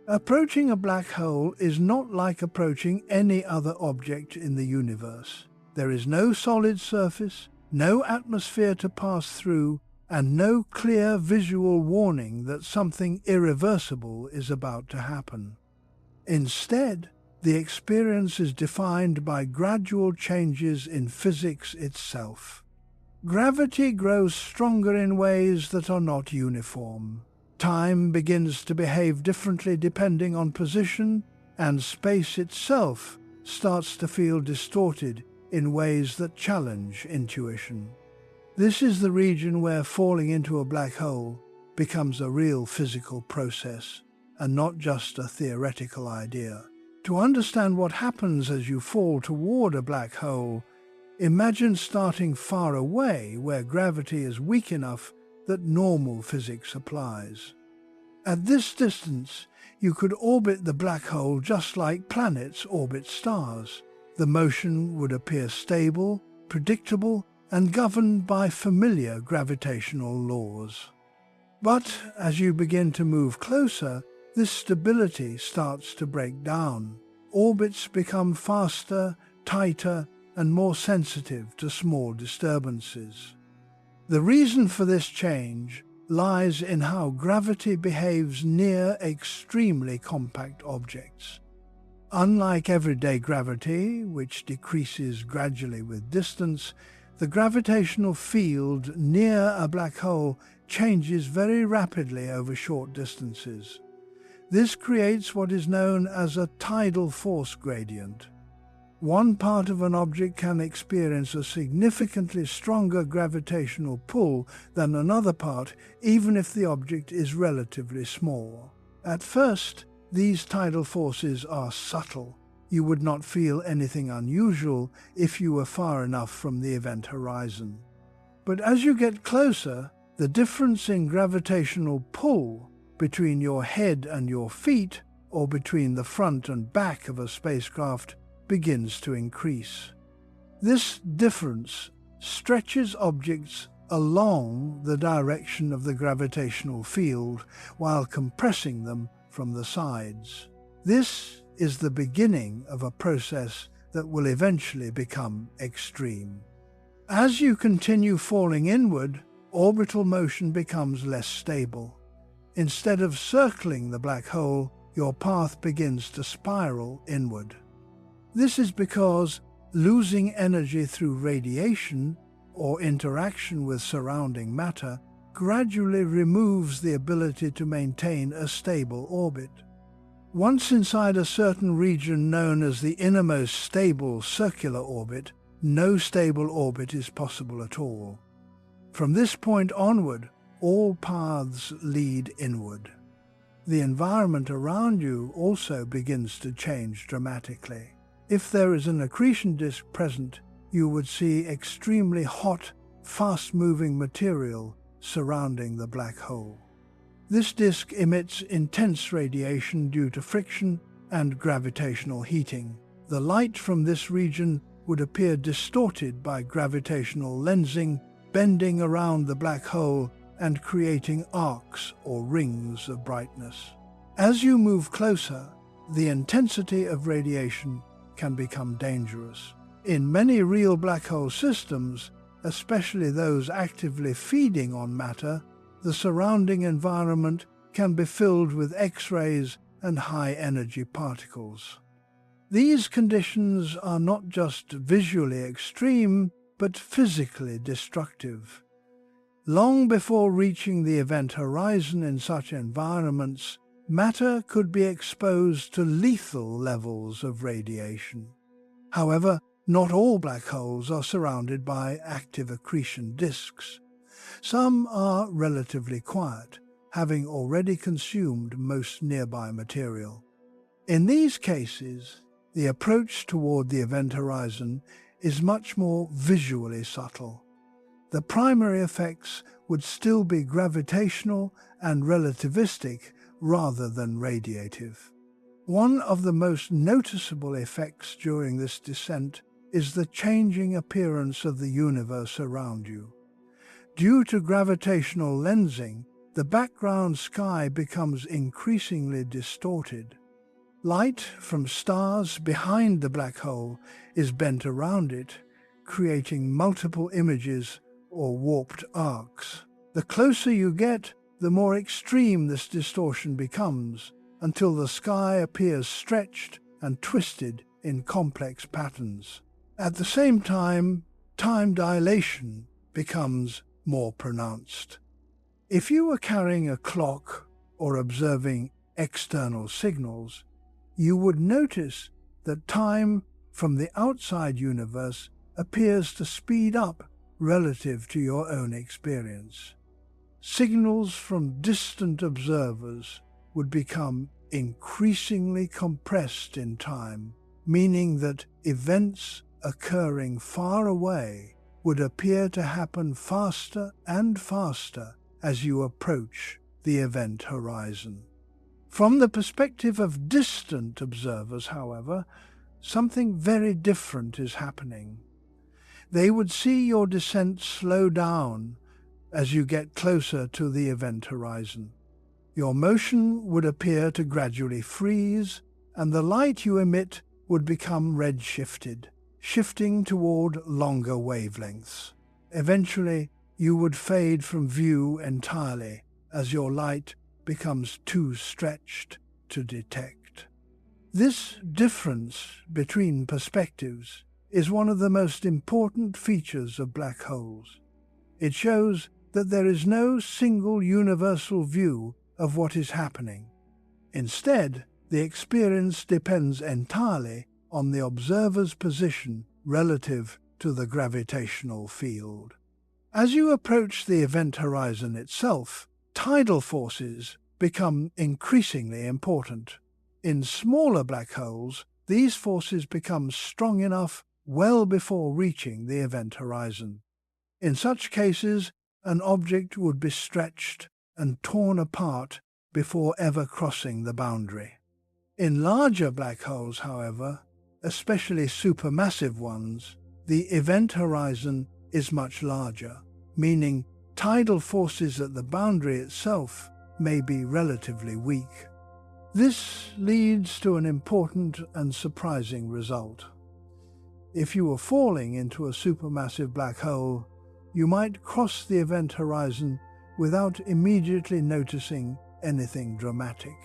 Approaching a black hole is not like approaching any other object in the universe. There is no solid surface, no atmosphere to pass through, and no clear visual warning that something irreversible is about to happen. Instead, the experience is defined by gradual changes in physics itself. Gravity grows stronger in ways that are not uniform. Time begins to behave differently depending on position, and space itself starts to feel distorted in ways that challenge intuition. This is the region where falling into a black hole becomes a real physical process, and not just a theoretical idea. To understand what happens as you fall toward a black hole, imagine starting far away where gravity is weak enough that normal physics applies. At this distance, you could orbit the black hole just like planets orbit stars. The motion would appear stable, predictable, and governed by familiar gravitational laws. But as you begin to move closer, this stability starts to break down. Orbits become faster, tighter, and more sensitive to small disturbances. The reason for this change lies in how gravity behaves near extremely compact objects. Unlike everyday gravity, which decreases gradually with distance, the gravitational field near a black hole changes very rapidly over short distances. This creates what is known as a tidal force gradient. One part of an object can experience a significantly stronger gravitational pull than another part, even if the object is relatively small. At first, these tidal forces are subtle. you would not feel anything unusual if you were far enough from the event horizon. But as you get closer, the difference in gravitational pull between your head and your feet, or between the front and back of a spacecraft, begins to increase. This difference stretches objects along the direction of the gravitational field while compressing them from the sides. This is the beginning of a process that will eventually become extreme. As you continue falling inward, orbital motion becomes less stable. Instead of circling the black hole, your path begins to spiral inward. This is because losing energy through radiation or interaction with surrounding matter gradually removes the ability to maintain a stable orbit. Once inside a certain region known as the innermost stable circular orbit, no stable orbit is possible at all. From this point onward, all paths lead inward. The environment around you also begins to change dramatically. If there is an accretion disk present, you would see extremely hot, fast-moving material surrounding the black hole. This disk emits intense radiation due to friction and gravitational heating. The light from this region would appear distorted by gravitational lensing, bending around the black hole and creating arcs or rings of brightness. As you move closer, the intensity of radiation can become dangerous. In many real black hole systems, especially those actively feeding on matter, the surrounding environment can be filled with X-rays and high-energy particles. These conditions are not just visually extreme, but physically destructive. Long before reaching the event horizon in such environments, matter could be exposed to lethal levels of radiation. However, not all black holes are surrounded by active accretion disks. Some are relatively quiet, having already consumed most nearby material. In these cases, the approach toward the event horizon is much more visually subtle. The primary effects would still be gravitational and relativistic rather than radiative. One of the most noticeable effects during this descent is the changing appearance of the universe around you. Due to gravitational lensing, the background sky becomes increasingly distorted. Light from stars behind the black hole is bent around it, creating multiple images or warped arcs. The closer you get, the more extreme this distortion becomes, until the sky appears stretched and twisted in complex patterns. At the same time, time dilation becomes more pronounced. If you were carrying a clock or observing external signals, you would notice that time from the outside universe appears to speed up relative to your own experience. Signals from distant observers would become increasingly compressed in time, meaning that events occurring far away would appear to happen faster and faster as you approach the event horizon. From the perspective of distant observers, however, something very different is happening. They would see your descent slow down as you get closer to the event horizon. Your motion would appear to gradually freeze, and the light you emit would become redshifted, shifting toward longer wavelengths. Eventually, you would fade from view entirely as your light becomes too stretched to detect. This difference between perspectives is one of the most important features of black holes. It shows that there is no single universal view of what is happening. Instead, the experience depends entirely on the observer's position relative to the gravitational field. As you approach the event horizon itself, tidal forces become increasingly important. In smaller black holes, these forces become strong enough well before reaching the event horizon. In such cases, an object would be stretched and torn apart before ever crossing the boundary. In larger black holes, however, especially supermassive ones, the event horizon is much larger, meaning tidal forces at the boundary itself may be relatively weak. This leads to an important and surprising result. If you were falling into a supermassive black hole, you might cross the event horizon without immediately noticing anything dramatic.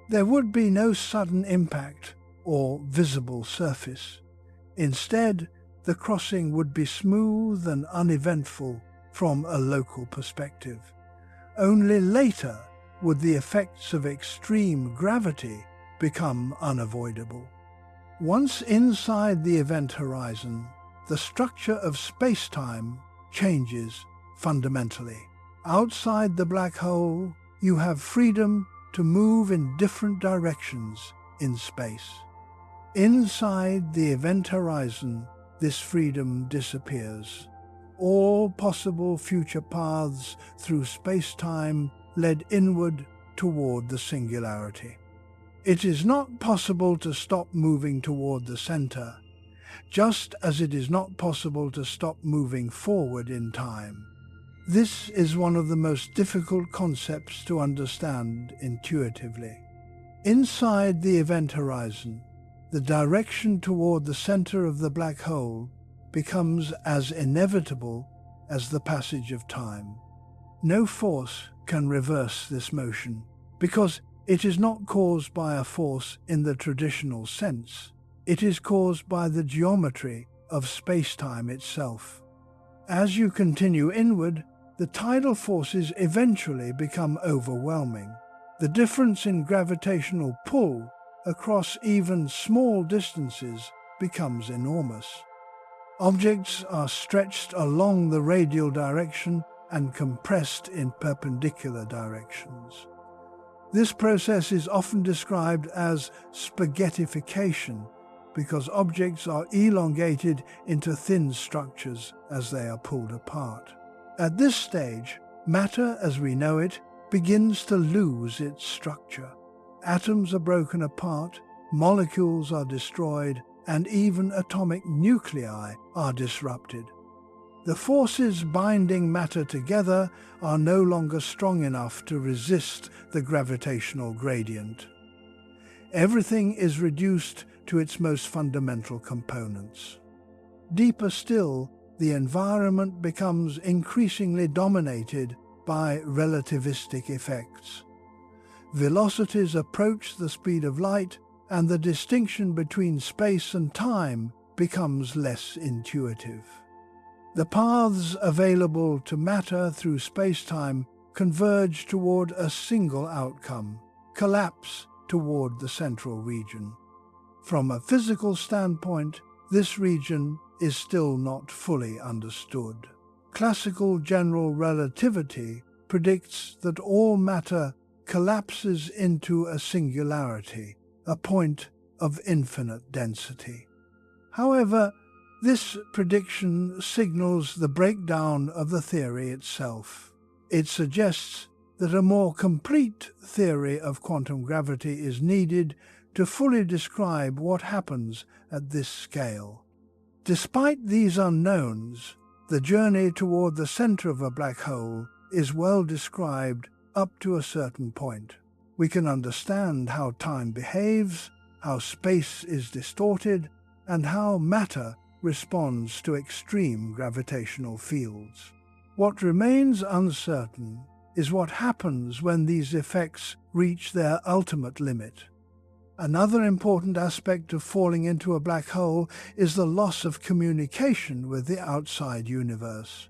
There would be no sudden impact or visible surface. Instead, the crossing would be smooth and uneventful from a local perspective. Only later would the effects of extreme gravity become unavoidable. Once inside the event horizon, the structure of space-time changes fundamentally. Outside the black hole, you have freedom to move in different directions in space. Inside the event horizon, this freedom disappears. All possible future paths through space-time led inward toward the singularity. It is not possible to stop moving toward the center, just as it is not possible to stop moving forward in time. This is one of the most difficult concepts to understand intuitively. Inside the event horizon, the direction toward the center of the black hole becomes as inevitable as the passage of time. No force can reverse this motion, because it is not caused by a force in the traditional sense. It is caused by the geometry of space-time itself. As you continue inward, the tidal forces eventually become overwhelming. The difference in gravitational pull across even small distances becomes enormous. Objects are stretched along the radial direction and compressed in perpendicular directions. This process is often described as spaghettification because objects are elongated into thin structures as they are pulled apart. At this stage, matter as we know it begins to lose its structure. Atoms are broken apart, molecules are destroyed, and even atomic nuclei are disrupted. The forces binding matter together are no longer strong enough to resist the gravitational gradient. Everything is reduced to its most fundamental components. Deeper still, the environment becomes increasingly dominated by relativistic effects. Velocities approach the speed of light, and the distinction between space and time becomes less intuitive. The paths available to matter through space-time converge toward a single outcome: collapse toward the central region. From a physical standpoint, this region is still not fully understood. Classical general relativity predicts that all matter collapses into a singularity, a point of infinite density. However, this prediction signals the breakdown of the theory itself. It suggests that a more complete theory of quantum gravity is needed to fully describe what happens at this scale. Despite these unknowns, the journey toward the center of a black hole is well described up to a certain point. We can understand how time behaves, how space is distorted, and how matter responds to extreme gravitational fields. What remains uncertain is what happens when these effects reach their ultimate limit. Another important aspect of falling into a black hole is the loss of communication with the outside universe.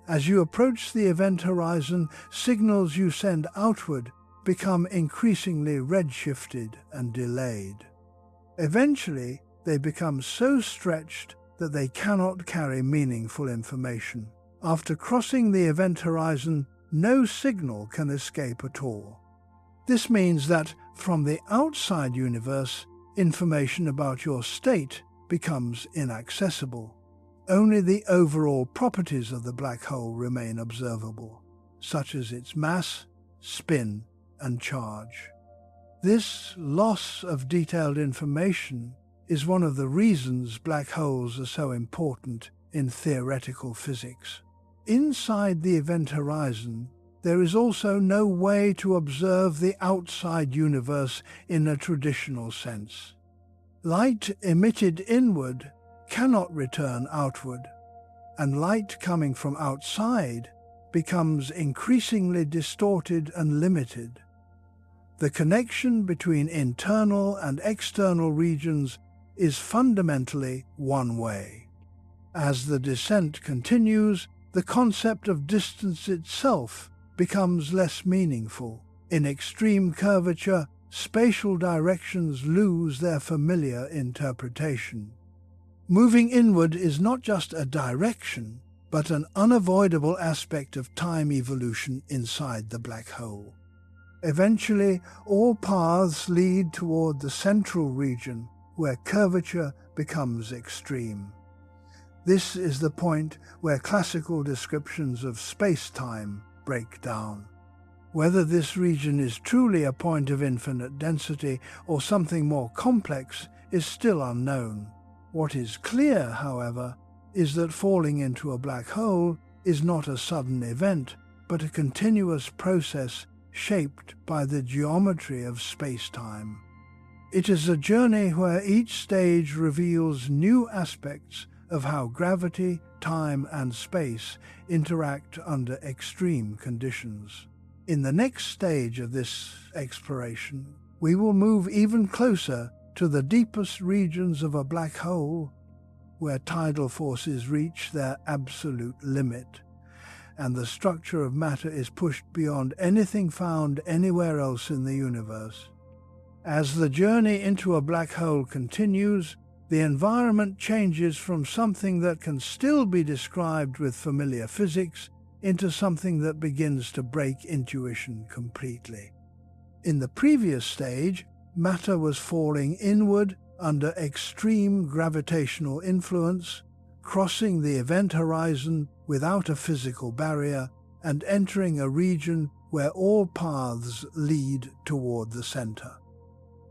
As you approach the event horizon, signals you send outward become increasingly redshifted and delayed. Eventually, they become so stretched that they cannot carry meaningful information. After crossing the event horizon, no signal can escape at all. This means that, from the outside universe, information about your state becomes inaccessible. Only the overall properties of the black hole remain observable, such as its mass, spin, and charge. This loss of detailed information is one of the reasons black holes are so important in theoretical physics. Inside the event horizon, there is also no way to observe the outside universe in a traditional sense. Light emitted inward cannot return outward, and light coming from outside becomes increasingly distorted and limited. The connection between internal and external regions is fundamentally one way. As the descent continues, the concept of distance itself becomes less meaningful. In extreme curvature, spatial directions lose their familiar interpretation. Moving inward is not just a direction, but an unavoidable aspect of time evolution inside the black hole. Eventually, all paths lead toward the central region, where curvature becomes extreme. This is the point where classical descriptions of space-time break down. Whether this region is truly a point of infinite density or something more complex is still unknown. What is clear, however, is that falling into a black hole is not a sudden event, but a continuous process shaped by the geometry of space-time. It is a journey where each stage reveals new aspects of how gravity, time, and space interact under extreme conditions. In the next stage of this exploration, we will move even closer to the deepest regions of a black hole, where tidal forces reach their absolute limit, and the structure of matter is pushed beyond anything found anywhere else in the universe. As the journey into a black hole continues, the environment changes from something that can still be described with familiar physics into something that begins to break intuition completely. In the previous stage, matter was falling inward under extreme gravitational influence, crossing the event horizon without a physical barrier, and entering a region where all paths lead toward the center.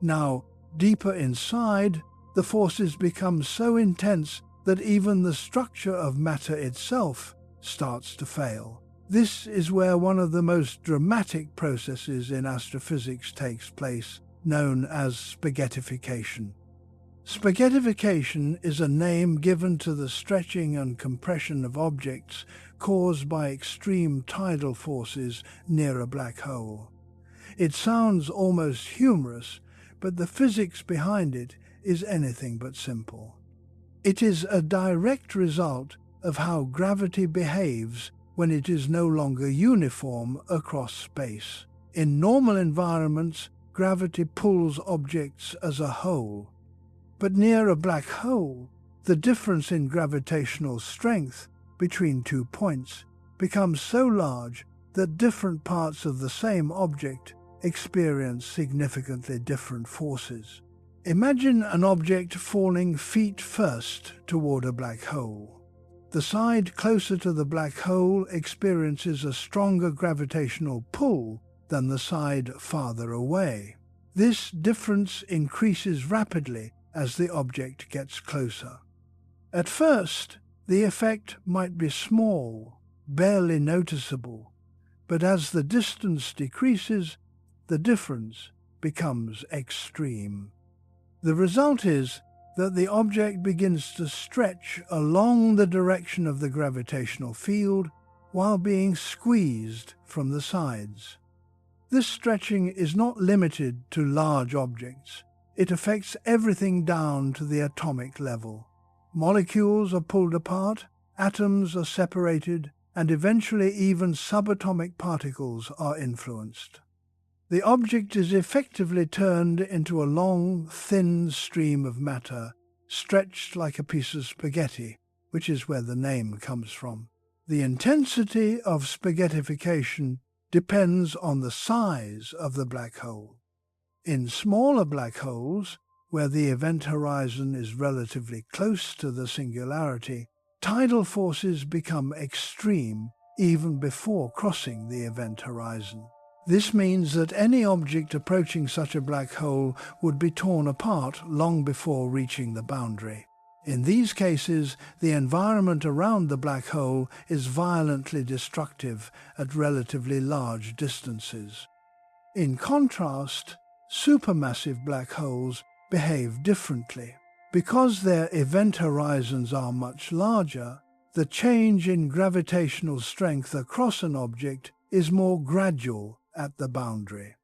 Now, deeper inside, the forces become so intense that even the structure of matter itself starts to fail. This is where one of the most dramatic processes in astrophysics takes place, known as spaghettification. Spaghettification is a name given to the stretching and compression of objects caused by extreme tidal forces near a black hole. It sounds almost humorous, but the physics behind it is anything but simple. It is a direct result of how gravity behaves when it is no longer uniform across space. In normal environments, gravity pulls objects as a whole. But near a black hole, the difference in gravitational strength between 2 points becomes so large that different parts of the same object experience significantly different forces. Imagine an object falling feet first toward a black hole. The side closer to the black hole experiences a stronger gravitational pull than the side farther away. This difference increases rapidly as the object gets closer. At first, the effect might be small, barely noticeable, but as the distance decreases, the difference becomes extreme. The result is that the object begins to stretch along the direction of the gravitational field while being squeezed from the sides. This stretching is not limited to large objects. It affects everything down to the atomic level. Molecules are pulled apart, atoms are separated, and eventually even subatomic particles are influenced. The object is effectively turned into a long, thin stream of matter, stretched like a piece of spaghetti, which is where the name comes from. The intensity of spaghettification depends on the size of the black hole. In smaller black holes, where the event horizon is relatively close to the singularity, tidal forces become extreme even before crossing the event horizon. This means that any object approaching such a black hole would be torn apart long before reaching the boundary. In these cases, the environment around the black hole is violently destructive at relatively large distances. In contrast, supermassive black holes behave differently. Because their event horizons are much larger, the change in gravitational strength across an object is more gradual at the boundary.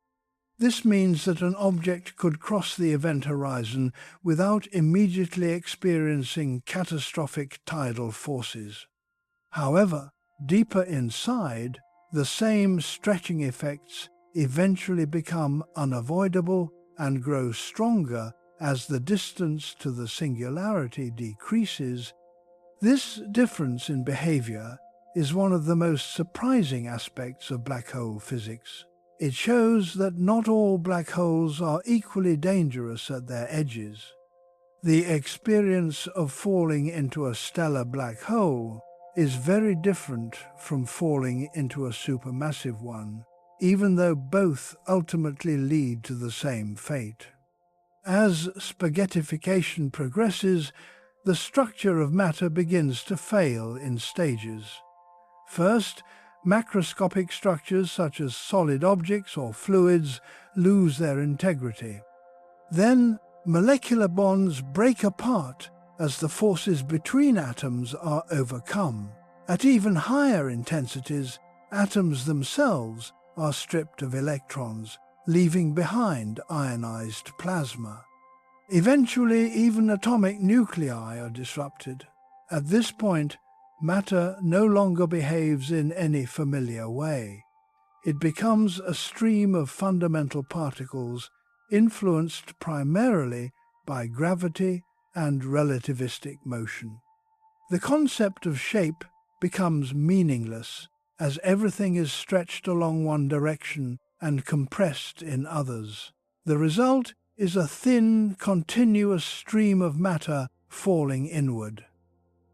This means that an object could cross the event horizon without immediately experiencing catastrophic tidal forces. However, deeper inside, the same stretching effects eventually become unavoidable and grow stronger as the distance to the singularity decreases. This difference in behavior is one of the most surprising aspects of black hole physics. It shows that not all black holes are equally dangerous at their edges. The experience of falling into a stellar black hole is very different from falling into a supermassive one, even though both ultimately lead to the same fate. As spaghettification progresses, the structure of matter begins to fail in stages. First, macroscopic structures such as solid objects or fluids lose their integrity. Then, molecular bonds break apart as the forces between atoms are overcome. At even higher intensities, atoms themselves are stripped of electrons, leaving behind ionized plasma. Eventually, even atomic nuclei are disrupted. At this point, matter no longer behaves in any familiar way. It becomes a stream of fundamental particles influenced primarily by gravity and relativistic motion. The concept of shape becomes meaningless as everything is stretched along one direction and compressed in others. The result is a thin, continuous stream of matter falling inward.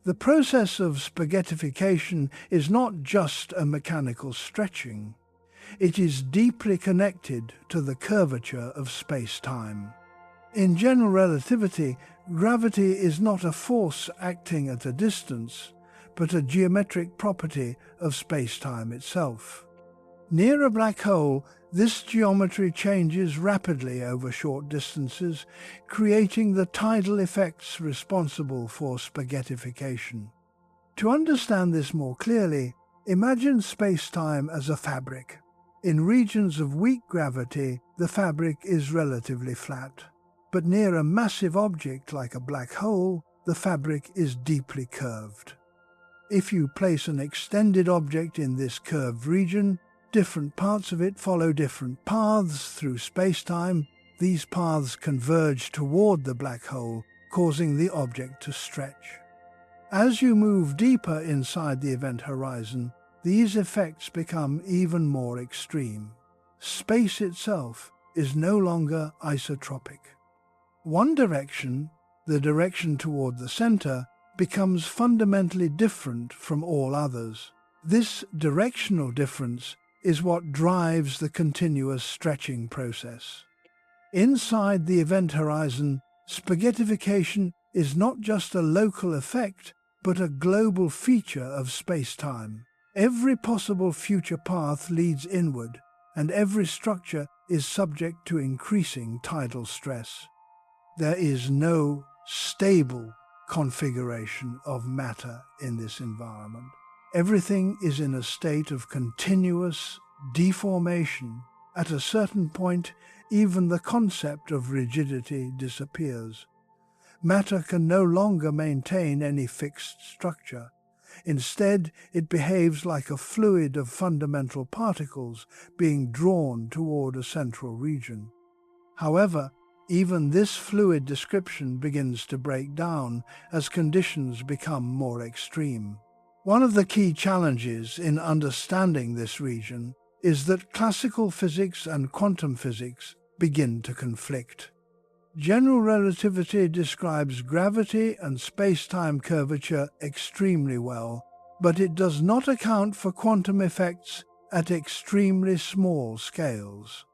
The process of spaghettification is not just a mechanical stretching. It is deeply connected to the curvature of space-time. In general relativity, gravity is not a force acting at a distance, but a geometric property of space-time itself. Near a black hole, this geometry changes rapidly over short distances, creating the tidal effects responsible for spaghettification. To understand this more clearly, imagine space-time as a fabric. In regions of weak gravity, the fabric is relatively flat. But near a massive object like a black hole, the fabric is deeply curved. If you place an extended object in this curved region, different parts of it follow different paths through space-time. These paths converge toward the black hole, causing the object to stretch. As you move deeper inside the event horizon, these effects become even more extreme. Space itself is no longer isotropic. One direction, the direction toward the center, becomes fundamentally different from all others. This directional difference is what drives the continuous stretching process. Inside the event horizon, spaghettification is not just a local effect, but a global feature of space-time. Every possible future path leads inward, and every structure is subject to increasing tidal stress. There is no stable configuration of matter in this environment. Everything is in a state of continuous deformation. At a certain point, even the concept of rigidity disappears. Matter can no longer maintain any fixed structure. Instead, it behaves like a fluid of fundamental particles being drawn toward a central region. However, even this fluid description begins to break down as conditions become more extreme. One of the key challenges in understanding this region is that classical physics and quantum physics begin to conflict. General relativity describes gravity and space-time curvature extremely well, but it does not account for quantum effects at extremely small scales.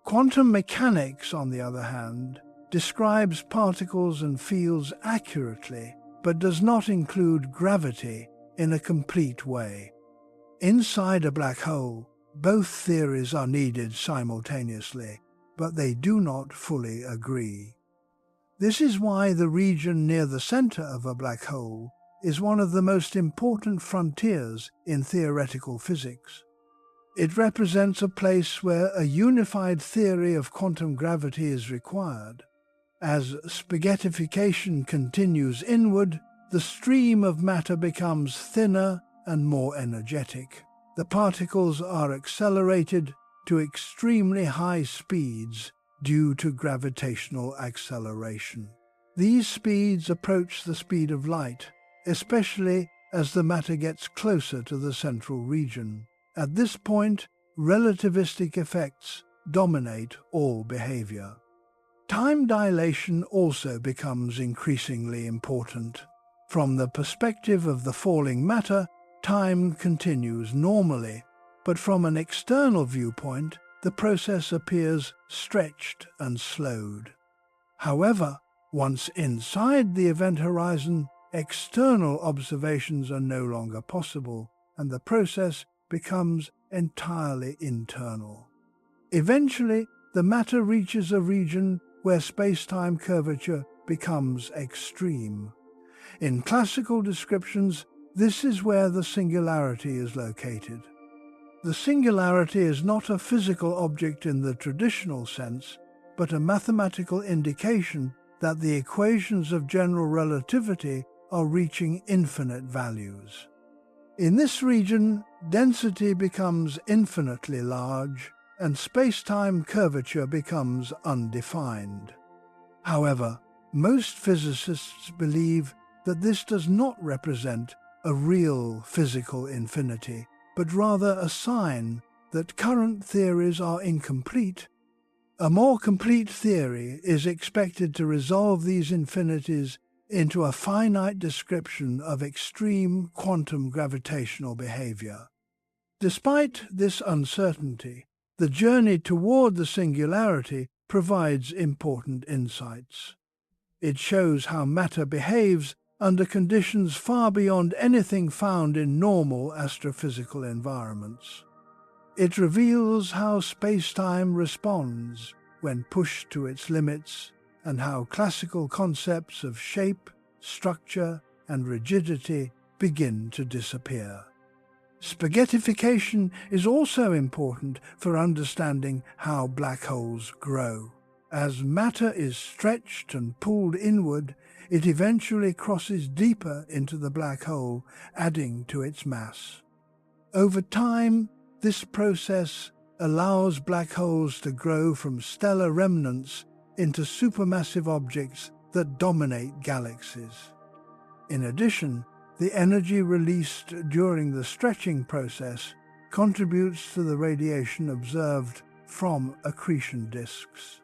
Quantum mechanics, on the other hand, describes particles and fields accurately, but does not include gravity in a complete way. Inside a black hole, both theories are needed simultaneously, but they do not fully agree. This is why the region near the center of a black hole is one of the most important frontiers in theoretical physics. It represents a place where a unified theory of quantum gravity is required. As spaghettification continues inward, the stream of matter becomes thinner and more energetic. The particles are accelerated to extremely high speeds due to gravitational acceleration. These speeds approach the speed of light, especially as the matter gets closer to the central region. At this point, relativistic effects dominate all behavior. Time dilation also becomes increasingly important. From the perspective of the falling matter, time continues normally, but from an external viewpoint, the process appears stretched and slowed. However, once inside the event horizon, external observations are no longer possible, and the process becomes entirely internal. Eventually, the matter reaches a region where space-time curvature becomes extreme. In classical descriptions, this is where the singularity is located. The singularity is not a physical object in the traditional sense, but a mathematical indication that the equations of general relativity are reaching infinite values. In this region, density becomes infinitely large, and space-time curvature becomes undefined. However, most physicists believe that this does not represent a real physical infinity, but rather a sign that current theories are incomplete. A more complete theory is expected to resolve these infinities into a finite description of extreme quantum gravitational behavior. Despite this uncertainty, the journey toward the singularity provides important insights. It shows how matter behaves under conditions far beyond anything found in normal astrophysical environments. It reveals how space-time responds when pushed to its limits, and how classical concepts of shape, structure, and rigidity begin to disappear. Spaghettification is also important for understanding how black holes grow. As matter is stretched and pulled inward, it eventually crosses deeper into the black hole, adding to its mass. Over time, this process allows black holes to grow from stellar remnants into supermassive objects that dominate galaxies. In addition, the energy released during the stretching process contributes to the radiation observed from accretion disks.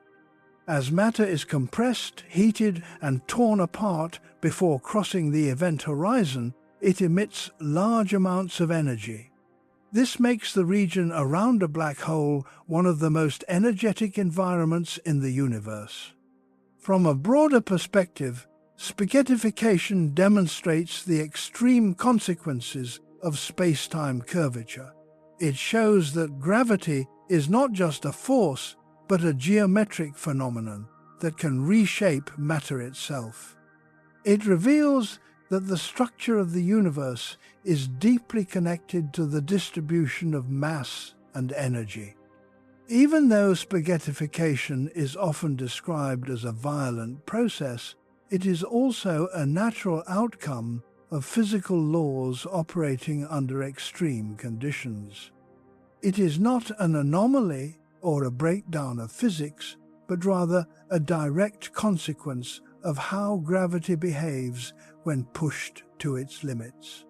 As matter is compressed, heated, and torn apart before crossing the event horizon, it emits large amounts of energy. This makes the region around a black hole one of the most energetic environments in the universe. From a broader perspective, spaghettification demonstrates the extreme consequences of space-time curvature. It shows that gravity is not just a force, but a geometric phenomenon that can reshape matter itself. It reveals that the structure of the universe is deeply connected to the distribution of mass and energy. Even though spaghettification is often described as a violent process, it is also a natural outcome of physical laws operating under extreme conditions. It is not an anomaly or a breakdown of physics, but rather a direct consequence of how gravity behaves when pushed to its limits.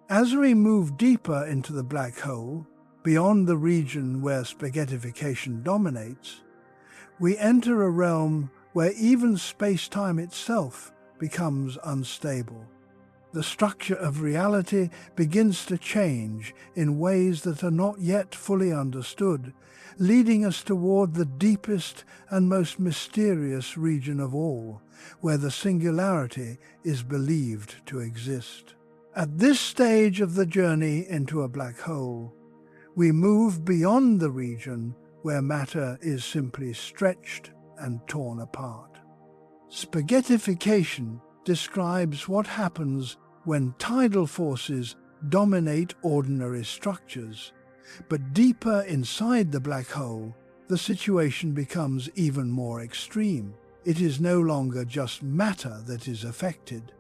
As we move deeper into the black hole, beyond the region where spaghettification dominates, we enter a realm where even space-time itself becomes unstable. The structure of reality begins to change in ways that are not yet fully understood, leading us toward the deepest and most mysterious region of all, where the singularity is believed to exist. At this stage of the journey into a black hole, we move beyond the region where matter is simply stretched and torn apart. Spaghettification describes what happens when tidal forces dominate ordinary structures. But deeper inside the black hole, the situation becomes even more extreme. It is no longer just matter that is affected.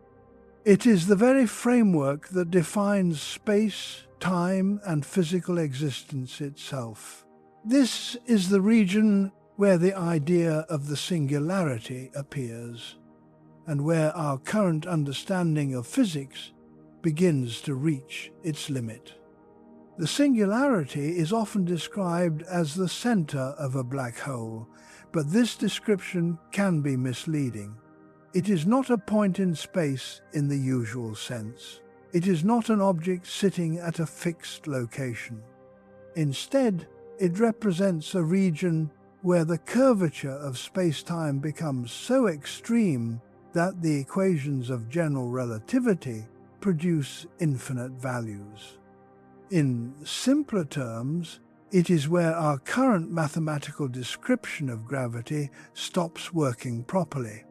It is the very framework that defines space, time, and physical existence itself. This is the region where the idea of the singularity appears, and where our current understanding of physics begins to reach its limit. The singularity is often described as the center of a black hole, but this description can be misleading. It is not a point in space in the usual sense. It is not an object sitting at a fixed location. Instead, it represents a region where the curvature of space-time becomes so extreme that the equations of general relativity produce infinite values. In simpler terms, it is where our current mathematical description of gravity stops working properly.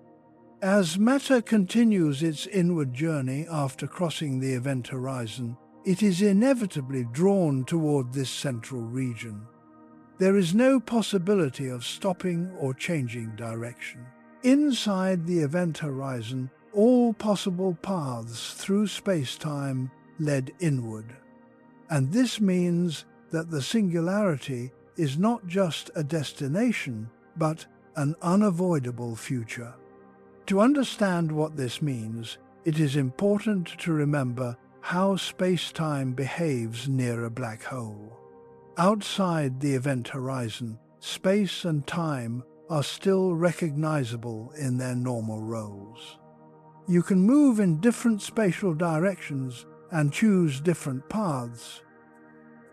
As matter continues its inward journey after crossing the event horizon, it is inevitably drawn toward this central region. There is no possibility of stopping or changing direction. Inside the event horizon, all possible paths through space-time led inward. And this means that the singularity is not just a destination, but an unavoidable future. To understand what this means, it is important to remember how space-time behaves near a black hole. Outside the event horizon, space and time are still recognizable in their normal roles. You can move in different spatial directions and choose different paths.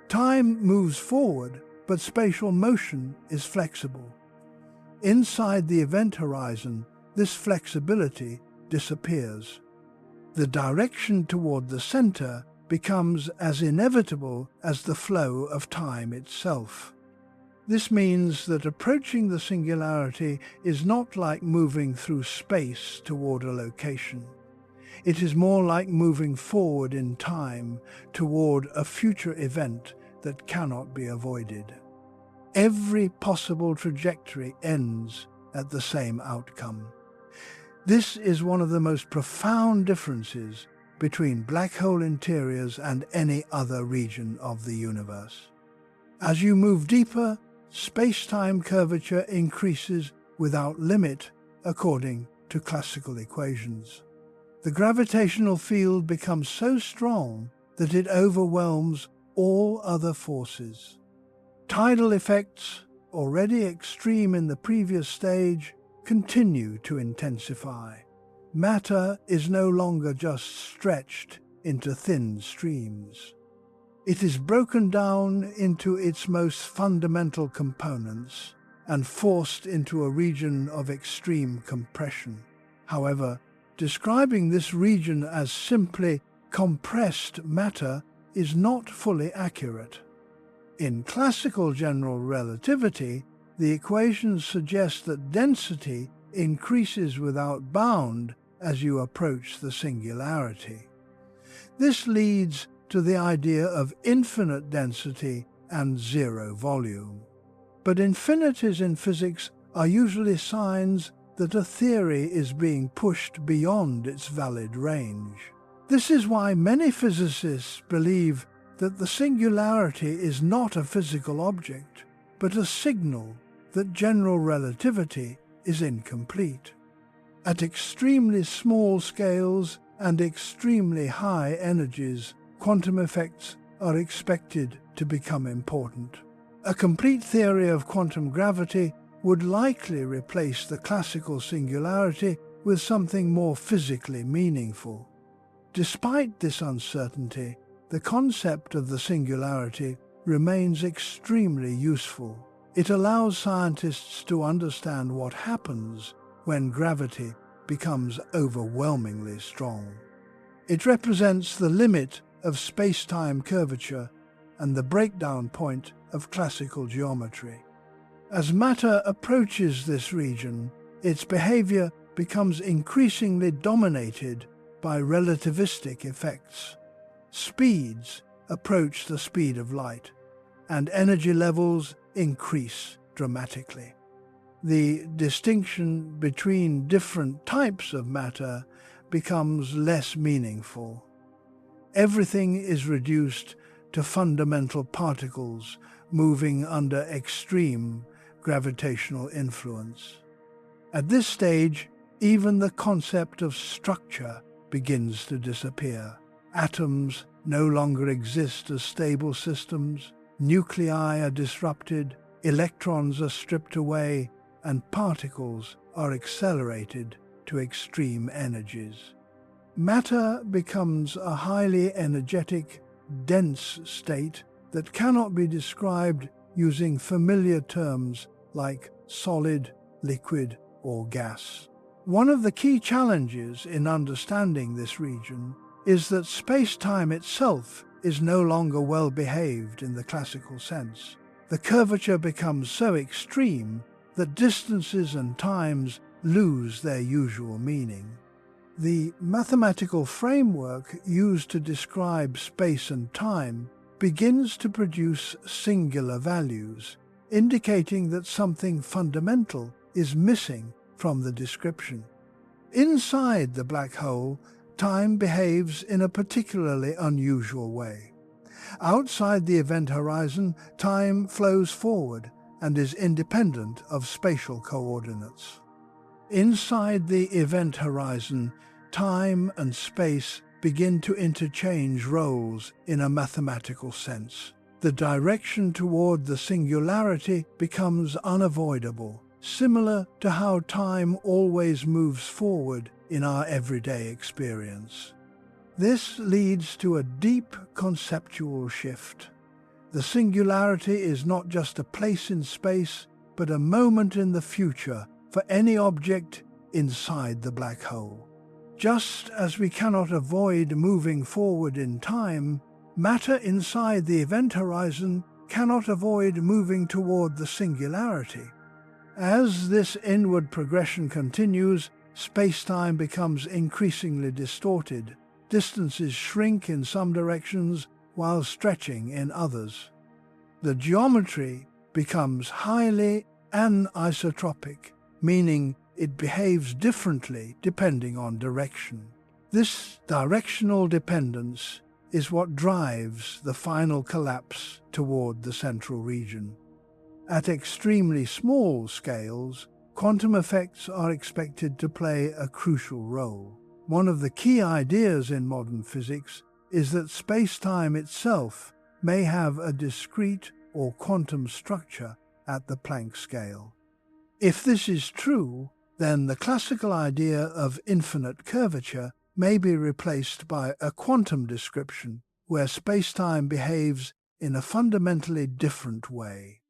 Time moves forward, but spatial motion is flexible. Inside the event horizon, this flexibility disappears. The direction toward the center becomes as inevitable as the flow of time itself. This means that approaching the singularity is not like moving through space toward a location. It is more like moving forward in time toward a future event that cannot be avoided. Every possible trajectory ends at the same outcome. This is one of the most profound differences between black hole interiors and any other region of the universe. As you move deeper, space-time curvature increases without limit according to classical equations. The gravitational field becomes so strong that it overwhelms all other forces. Tidal effects, already extreme in the previous stage, continue to intensify. Matter is no longer just stretched into thin streams. It is broken down into its most fundamental components and forced into a region of extreme compression. However, describing this region as simply compressed matter is not fully accurate. In classical general relativity, the equations suggest that density increases without bound as you approach the singularity. This leads to the idea of infinite density and zero volume. But infinities in physics are usually signs that a theory is being pushed beyond its valid range. This is why many physicists believe that the singularity is not a physical object, but a signal that general relativity is incomplete. At extremely small scales and extremely high energies, quantum effects are expected to become important. A complete theory of quantum gravity would likely replace the classical singularity with something more physically meaningful. Despite this uncertainty, the concept of the singularity remains extremely useful. It allows scientists to understand what happens when gravity becomes overwhelmingly strong. It represents the limit of space-time curvature and the breakdown point of classical geometry. As matter approaches this region, its behavior becomes increasingly dominated by relativistic effects. Speeds approach the speed of light, and energy levels increase dramatically. The distinction between different types of matter becomes less meaningful. Everything is reduced to fundamental particles moving under extreme gravitational influence. At this stage, even the concept of structure begins to disappear. Atoms no longer exist as stable systems, nuclei are disrupted, electrons are stripped away, and particles are accelerated to extreme energies. Matter becomes a highly energetic, dense state that cannot be described using familiar terms like solid, liquid, or gas. One of the key challenges in understanding this region is that space-time itself is no longer well behaved in the classical sense. The curvature becomes so extreme that distances and times lose their usual meaning. The mathematical framework used to describe space and time begins to produce singular values, indicating that something fundamental is missing from the description. Inside the black hole, time behaves in a particularly unusual way. Outside the event horizon, time flows forward and is independent of spatial coordinates. Inside the event horizon, time and space begin to interchange roles in a mathematical sense. The direction toward the singularity becomes unavoidable, similar to how time always moves forward in our everyday experience. This leads to a deep conceptual shift. The singularity is not just a place in space, but a moment in the future for any object inside the black hole. Just as we cannot avoid moving forward in time, matter inside the event horizon cannot avoid moving toward the singularity. As this inward progression continues, space-time becomes increasingly distorted. Distances shrink in some directions while stretching in others. The geometry becomes highly anisotropic, meaning it behaves differently depending on direction. This directional dependence is what drives the final collapse toward the central region. At extremely small scales, quantum effects are expected to play a crucial role. One of the key ideas in modern physics is that space-time itself may have a discrete or quantum structure at the Planck scale. If this is true, then the classical idea of infinite curvature may be replaced by a quantum description where space-time behaves in a fundamentally different way.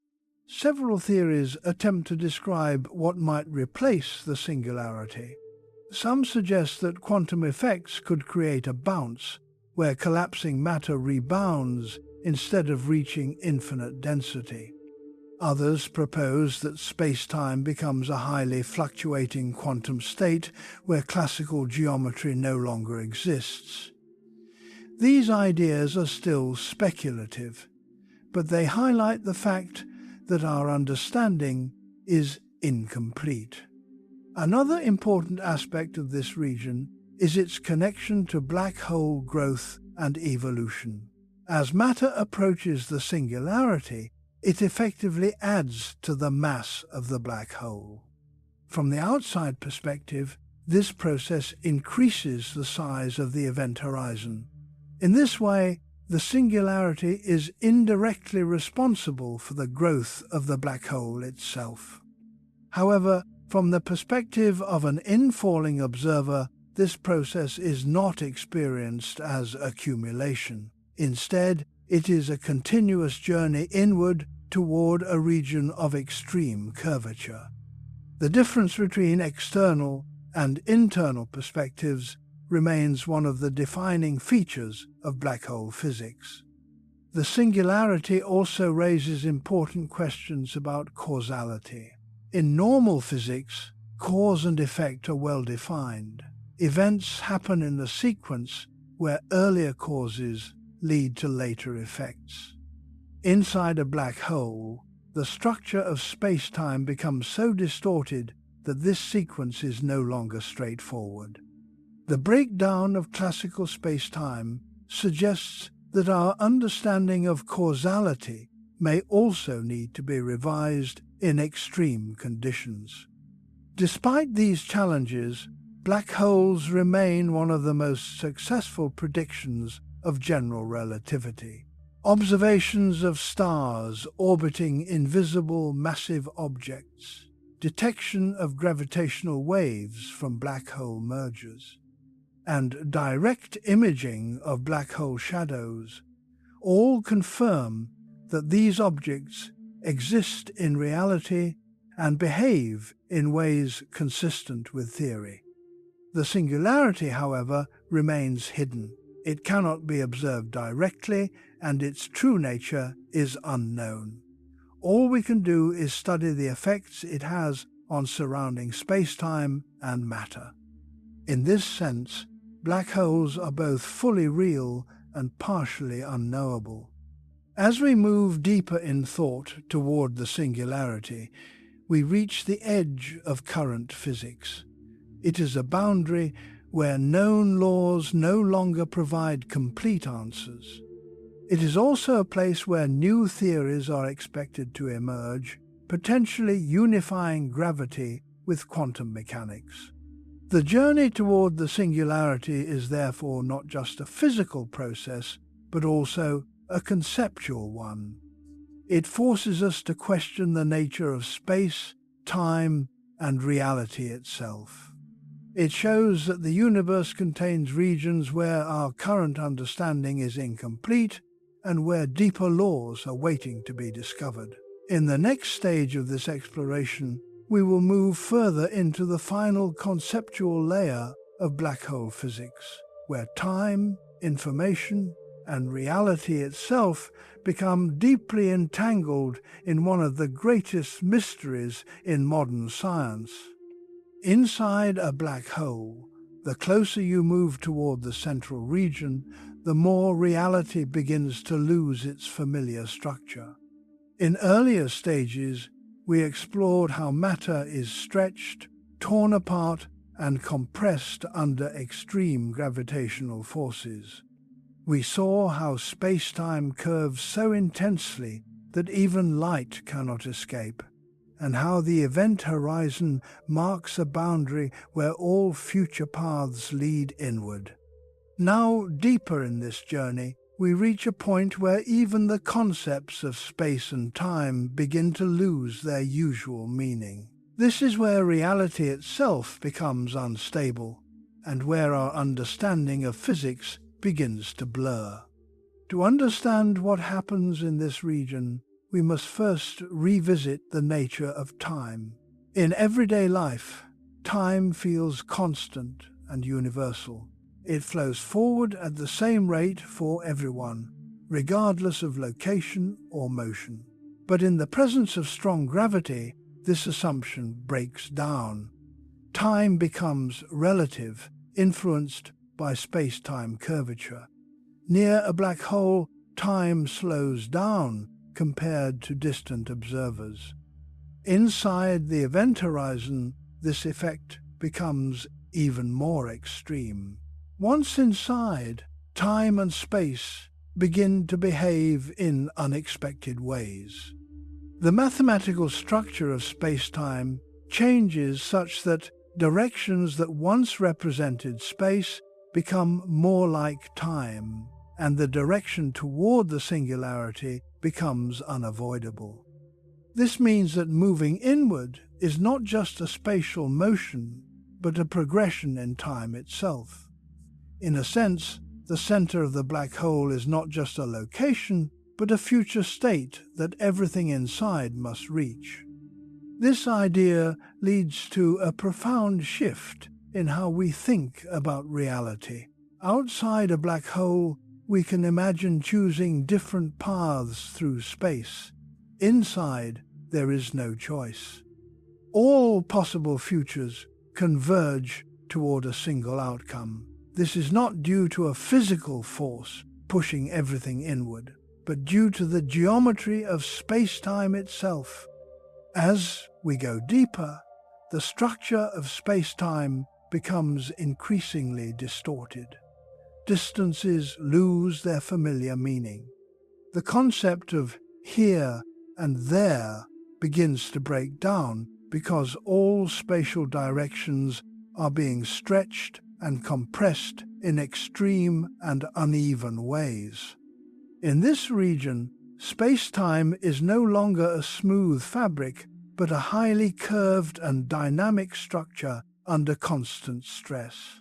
Several theories attempt to describe what might replace the singularity. Some suggest that quantum effects could create a bounce where collapsing matter rebounds instead of reaching infinite density. Others propose that space-time becomes a highly fluctuating quantum state where classical geometry no longer exists. These ideas are still speculative, but they highlight the fact that our understanding is incomplete. Another important aspect of this region is its connection to black hole growth and evolution. As matter approaches the singularity, it effectively adds to the mass of the black hole. From the outside perspective, this process increases the size of the event horizon. In this way, the singularity is indirectly responsible for the growth of the black hole itself. However, from the perspective of an infalling observer, this process is not experienced as accumulation. Instead, it is a continuous journey inward toward a region of extreme curvature. The difference between external and internal perspectives remains one of the defining features of black hole physics. The singularity also raises important questions about causality. In normal physics, cause and effect are well defined. Events happen in a sequence where earlier causes lead to later effects. Inside a black hole, the structure of space-time becomes so distorted that this sequence is no longer straightforward. The breakdown of classical space-time suggests that our understanding of causality may also need to be revised in extreme conditions. Despite these challenges, black holes remain one of the most successful predictions of general relativity. Observations of stars orbiting invisible massive objects, detection of gravitational waves from black hole mergers, and direct imaging of black hole shadows all confirm that these objects exist in reality and behave in ways consistent with theory. The singularity, however, remains hidden. It cannot be observed directly, and its true nature is unknown. All we can do is study the effects it has on surrounding space-time and matter. In this sense, black holes are both fully real and partially unknowable. As we move deeper in thought toward the singularity, we reach the edge of current physics. It is a boundary where known laws no longer provide complete answers. It is also a place where new theories are expected to emerge, potentially unifying gravity with quantum mechanics. The journey toward the singularity is therefore not just a physical process, but also a conceptual one. It forces us to question the nature of space, time, and reality itself. It shows that the universe contains regions where our current understanding is incomplete and where deeper laws are waiting to be discovered. In the next stage of this exploration, we will move further into the final conceptual layer of black hole physics, where time, information, and reality itself become deeply entangled in one of the greatest mysteries in modern science. Inside a black hole, the closer you move toward the central region, the more reality begins to lose its familiar structure. In earlier stages, we explored how matter is stretched, torn apart, and compressed under extreme gravitational forces. We saw how space-time curves so intensely that even light cannot escape, and how the event horizon marks a boundary where all future paths lead inward. Now, deeper in this journey, we reach a point where even the concepts of space and time begin to lose their usual meaning. This is where reality itself becomes unstable, and where our understanding of physics begins to blur. To understand what happens in this region, we must first revisit the nature of time. In everyday life, time feels constant and universal. It flows forward at the same rate for everyone, regardless of location or motion. But in the presence of strong gravity, this assumption breaks down. Time becomes relative, influenced by space-time curvature. Near a black hole, time slows down compared to distant observers. Inside the event horizon, this effect becomes even more extreme. Once inside, time and space begin to behave in unexpected ways. The mathematical structure of space-time changes such that directions that once represented space become more like time, and the direction toward the singularity becomes unavoidable. This means that moving inward is not just a spatial motion, but a progression in time itself. In a sense, the center of the black hole is not just a location, but a future state that everything inside must reach. This idea leads to a profound shift in how we think about reality. Outside a black hole, we can imagine choosing different paths through space. Inside, there is no choice. All possible futures converge toward a single outcome. This is not due to a physical force pushing everything inward, but due to the geometry of space-time itself. As we go deeper, the structure of space-time becomes increasingly distorted. Distances lose their familiar meaning. The concept of here and there begins to break down because all spatial directions are being stretched and compressed in extreme and uneven ways. In this region, space-time is no longer a smooth fabric, but a highly curved and dynamic structure under constant stress.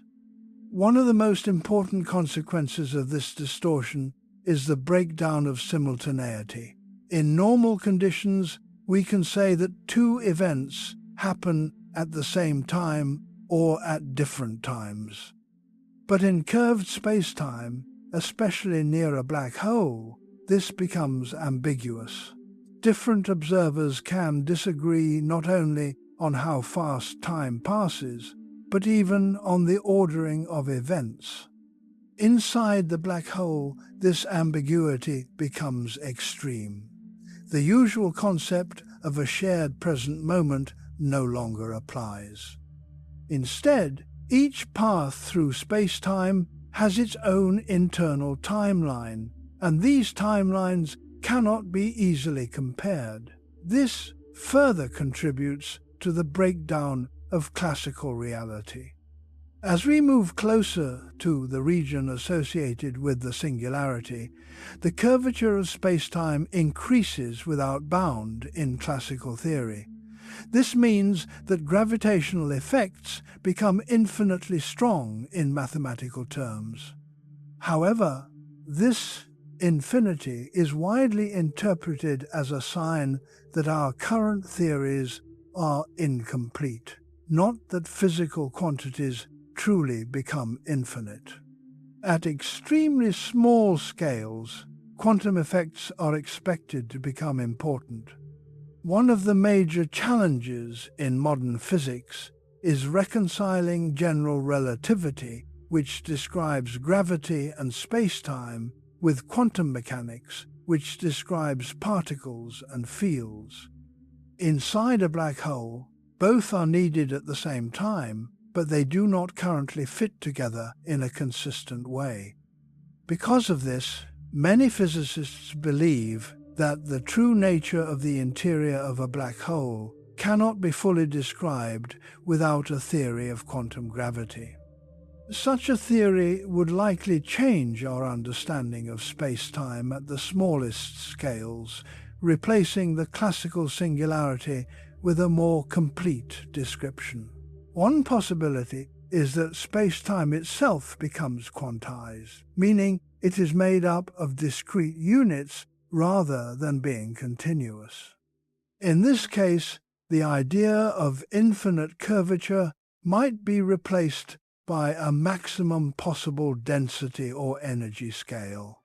One of the most important consequences of this distortion is the breakdown of simultaneity. In normal conditions, we can say that two events happen at the same time or at different times. But in curved space-time, especially near a black hole, this becomes ambiguous. Different observers can disagree not only on how fast time passes, but even on the ordering of events. Inside the black hole, this ambiguity becomes extreme. The usual concept of a shared present moment no longer applies. Instead, each path through space-time has its own internal timeline, and these timelines cannot be easily compared. This further contributes to the breakdown of classical reality. As we move closer to the region associated with the singularity, the curvature of space-time increases without bound in classical theory. This means that gravitational effects become infinitely strong in mathematical terms. However, this infinity is widely interpreted as a sign that our current theories are incomplete, not that physical quantities truly become infinite. At extremely small scales, quantum effects are expected to become important. One of the major challenges in modern physics is reconciling general relativity, which describes gravity and space-time, with quantum mechanics, which describes particles and fields. Inside a black hole, both are needed at the same time, but they do not currently fit together in a consistent way. Because of this, many physicists believe that the true nature of the interior of a black hole cannot be fully described without a theory of quantum gravity. Such a theory would likely change our understanding of space-time at the smallest scales, replacing the classical singularity with a more complete description. One possibility is that space-time itself becomes quantized, meaning it is made up of discrete units rather than being continuous. In this case, the idea of infinite curvature might be replaced by a maximum possible density or energy scale.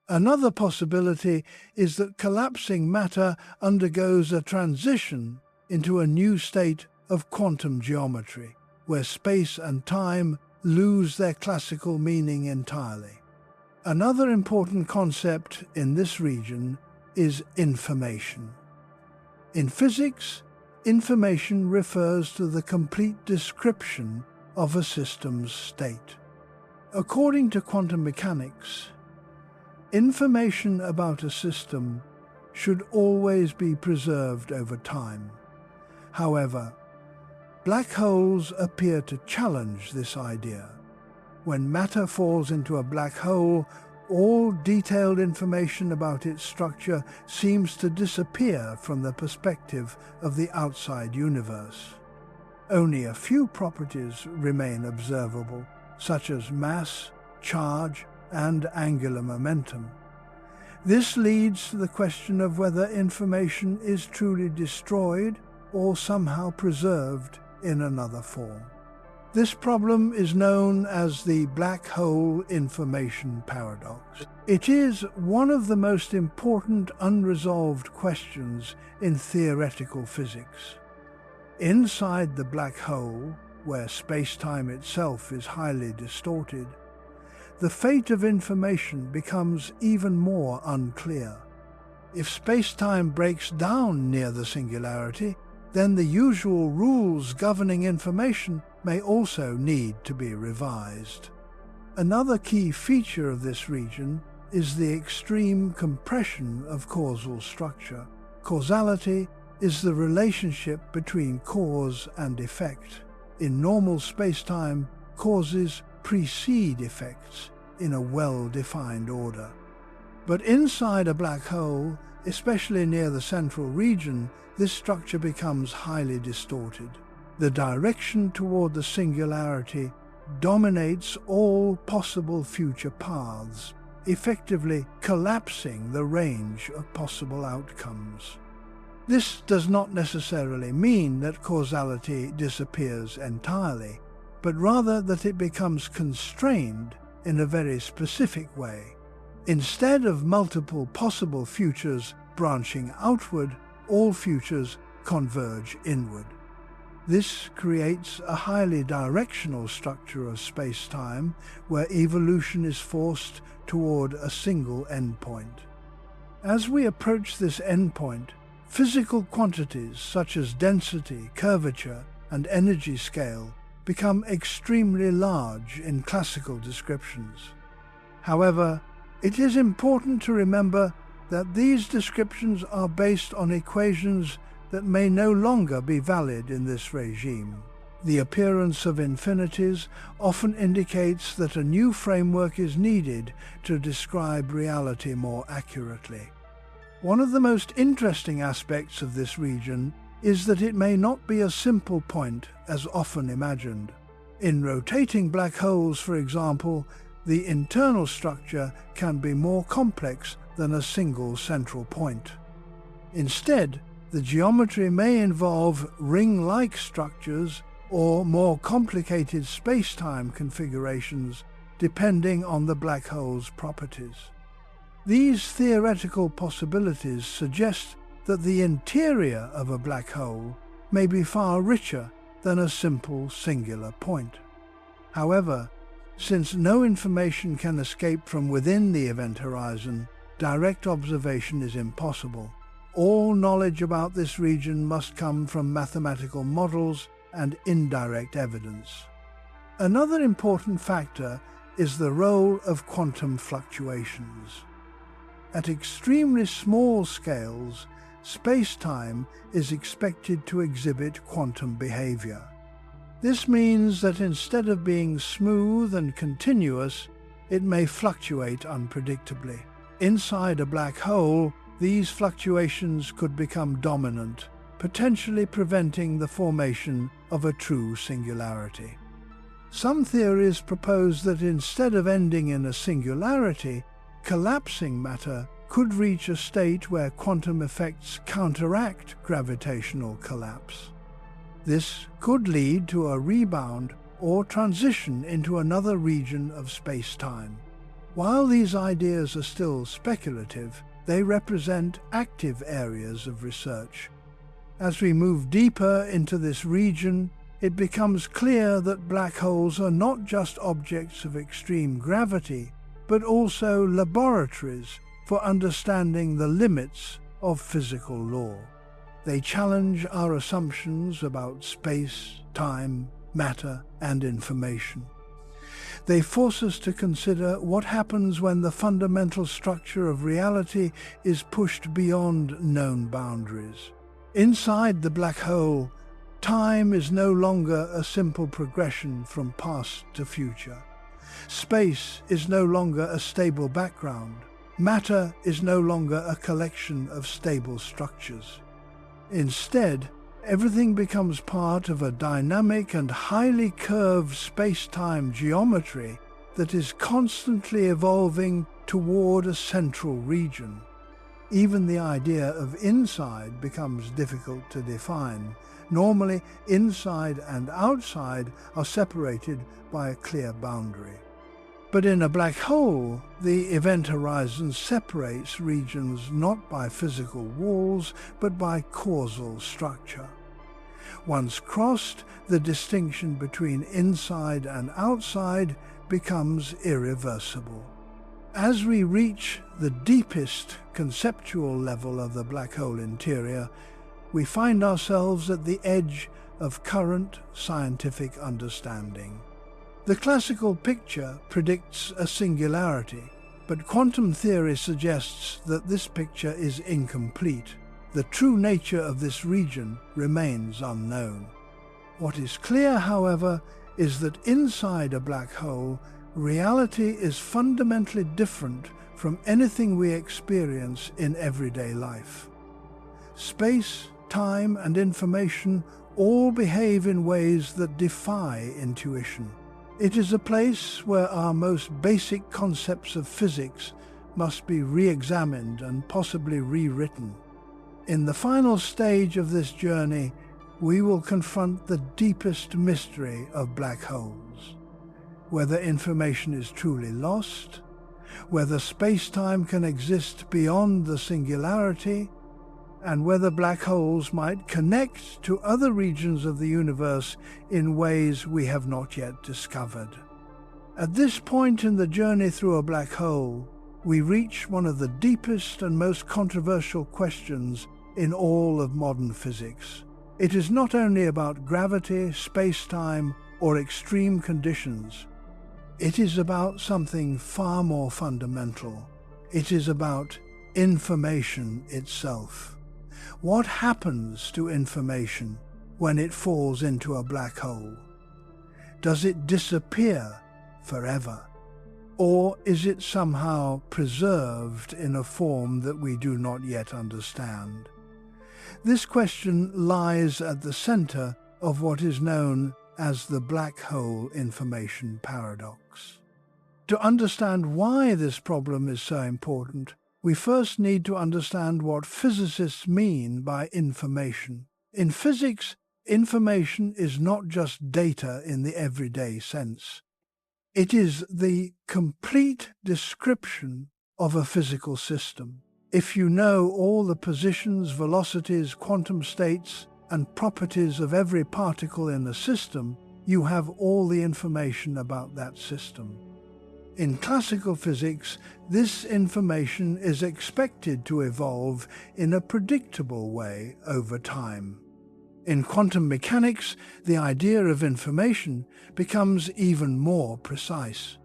Another possibility is that collapsing matter undergoes a transition into a new state of quantum geometry, where space and time lose their classical meaning entirely. Another important concept in this region is information. In physics, information refers to the complete description of a system's state. According to quantum mechanics, information about a system should always be preserved over time. However, black holes appear to challenge this idea. When matter falls into a black hole, all detailed information about its structure seems to disappear from the perspective of the outside universe. Only a few properties remain observable, such as mass, charge, and angular momentum. This leads to the question of whether information is truly destroyed or somehow preserved in another form. This problem is known as the black hole information paradox. It is one of the most important unresolved questions in theoretical physics. Inside the black hole, where space-time itself is highly distorted, the fate of information becomes even more unclear. If space-time breaks down near the singularity, then the usual rules governing information may also need to be revised. Another key feature of this region is the extreme compression of causal structure. Causality is the relationship between cause and effect. In normal space-time, causes precede effects in a well-defined order. But inside a black hole, especially near the central region, this structure becomes highly distorted. The direction toward the singularity dominates all possible future paths, effectively collapsing the range of possible outcomes. This does not necessarily mean that causality disappears entirely, but rather that it becomes constrained in a very specific way. Instead of multiple possible futures branching outward, all futures converge inward. This creates a highly directional structure of space-time where evolution is forced toward a single endpoint. As we approach this endpoint, physical quantities such as density, curvature, and energy scale become extremely large in classical descriptions. However, it is important to remember that these descriptions are based on equations that may no longer be valid in this regime. The appearance of infinities often indicates that a new framework is needed to describe reality more accurately. One of the most interesting aspects of this region is that it may not be a simple point as often imagined. In rotating black holes, for example, the internal structure can be more complex than a single central point. Instead, the geometry may involve ring-like structures or more complicated space-time configurations depending on the black hole's properties. These theoretical possibilities suggest that the interior of a black hole may be far richer than a simple singular point. However, since no information can escape from within the event horizon, direct observation is impossible. All knowledge about this region must come from mathematical models and indirect evidence. Another important factor is the role of quantum fluctuations. At extremely small scales, space-time is expected to exhibit quantum behavior. This means that instead of being smooth and continuous, it may fluctuate unpredictably. Inside a black hole, these fluctuations could become dominant, potentially preventing the formation of a true singularity. Some theories propose that instead of ending in a singularity, collapsing matter could reach a state where quantum effects counteract gravitational collapse. This could lead to a rebound or transition into another region of space-time. While these ideas are still speculative, they represent active areas of research. As we move deeper into this region, it becomes clear that black holes are not just objects of extreme gravity, but also laboratories for understanding the limits of physical law. They challenge our assumptions about space, time, matter, and information. They force us to consider what happens when the fundamental structure of reality is pushed beyond known boundaries. Inside the black hole, time is no longer a simple progression from past to future. Space is no longer a stable background. Matter is no longer a collection of stable structures. Instead, everything becomes part of a dynamic and highly curved space-time geometry that is constantly evolving toward a central region. Even the idea of inside becomes difficult to define. Normally, inside and outside are separated by a clear boundary. But in a black hole, the event horizon separates regions not by physical walls, but by causal structure. Once crossed, the distinction between inside and outside becomes irreversible. As we reach the deepest conceptual level of the black hole interior, we find ourselves at the edge of current scientific understanding. The classical picture predicts a singularity, but quantum theory suggests that this picture is incomplete. The true nature of this region remains unknown. What is clear, however, is that inside a black hole, reality is fundamentally different from anything we experience in everyday life. Space, time, and information all behave in ways that defy intuition. It is a place where our most basic concepts of physics must be re-examined and possibly rewritten. In the final stage of this journey, we will confront the deepest mystery of black holes. Whether information is truly lost, whether space-time can exist beyond the singularity, and whether black holes might connect to other regions of the universe in ways we have not yet discovered. At this point in the journey through a black hole, we reach one of the deepest and most controversial questions in all of modern physics. It is not only about gravity, space-time, or extreme conditions. It is about something far more fundamental. It is about information itself. What happens to information when it falls into a black hole? Does it disappear forever? Or is it somehow preserved in a form that we do not yet understand? This question lies at the center of what is known as the black hole information paradox. To understand why this problem is so important, we first need to understand what physicists mean by information. In physics, information is not just data in the everyday sense. It is the complete description of a physical system. If you know all the positions, velocities, quantum states, and properties of every particle in a system, you have all the information about that system. In classical physics, this information is expected to evolve in a predictable way over time. In quantum mechanics, the idea of information becomes even more precise.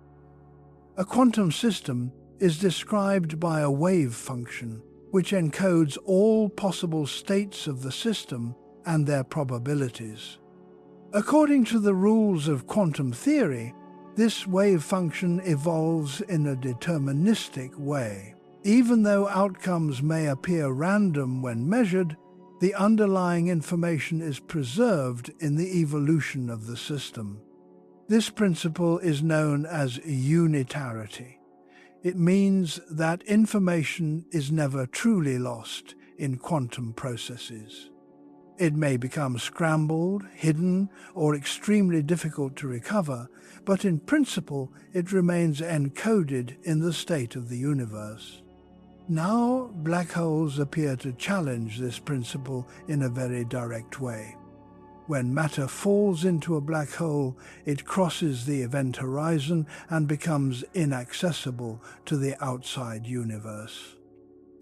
A quantum system is described by a wave function, which encodes all possible states of the system and their probabilities. According to the rules of quantum theory, this wave function evolves in a deterministic way. Even though outcomes may appear random when measured, the underlying information is preserved in the evolution of the system. This principle is known as unitarity. It means that information is never truly lost in quantum processes. It may become scrambled, hidden, or extremely difficult to recover, but in principle it remains encoded in the state of the universe. Now, black holes appear to challenge this principle in a very direct way. When matter falls into a black hole, it crosses the event horizon and becomes inaccessible to the outside universe.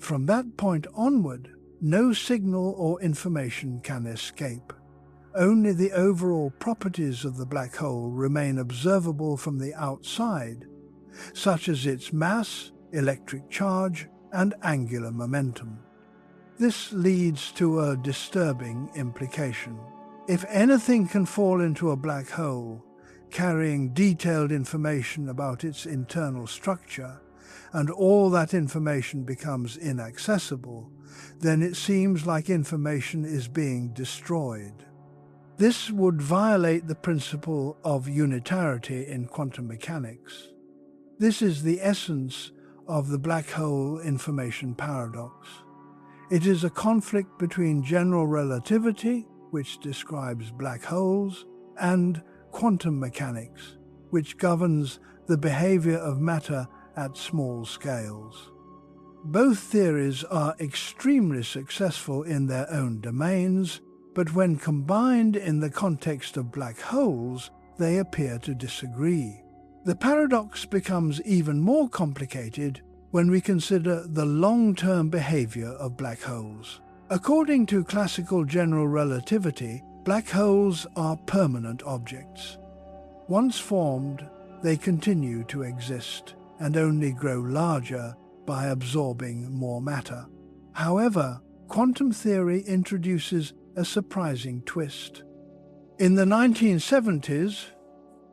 From that point onward, no signal or information can escape. Only the overall properties of the black hole remain observable from the outside, such as its mass, electric charge, and angular momentum. This leads to a disturbing implication. If anything can fall into a black hole, carrying detailed information about its internal structure, and all that information becomes inaccessible, then it seems like information is being destroyed. This would violate the principle of unitarity in quantum mechanics. This is the essence of the black hole information paradox. It is a conflict between general relativity, which describes black holes, and quantum mechanics, which governs the behavior of matter at small scales. Both theories are extremely successful in their own domains, but when combined in the context of black holes, they appear to disagree. The paradox becomes even more complicated when we consider the long-term behavior of black holes. According to classical general relativity, black holes are permanent objects. Once formed, they continue to exist and only grow larger by absorbing more matter. However, quantum theory introduces a surprising twist. In the 1970s,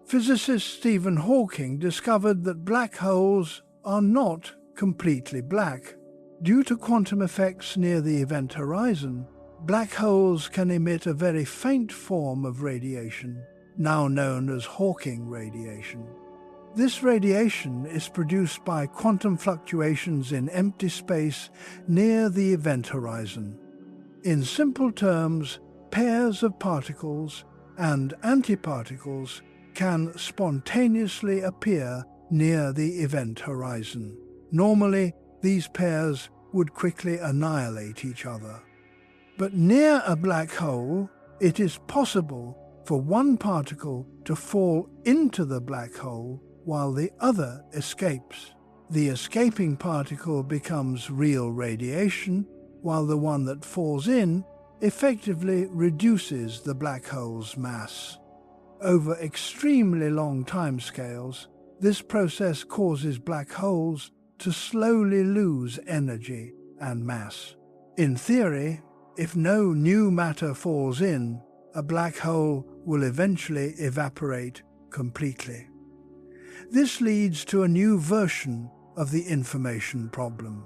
physicist Stephen Hawking discovered that black holes are not completely black. Due to quantum effects near the event horizon, black holes can emit a very faint form of radiation, now known as Hawking radiation. This radiation is produced by quantum fluctuations in empty space near the event horizon. In simple terms, pairs of particles and antiparticles can spontaneously appear near the event horizon. Normally, these pairs would quickly annihilate each other. But near a black hole, it is possible for one particle to fall into the black hole while the other escapes. The escaping particle becomes real radiation, while the one that falls in effectively reduces the black hole's mass. Over extremely long timescales, this process causes black holes to slowly lose energy and mass. In theory, if no new matter falls in, a black hole will eventually evaporate completely. This leads to a new version of the information problem.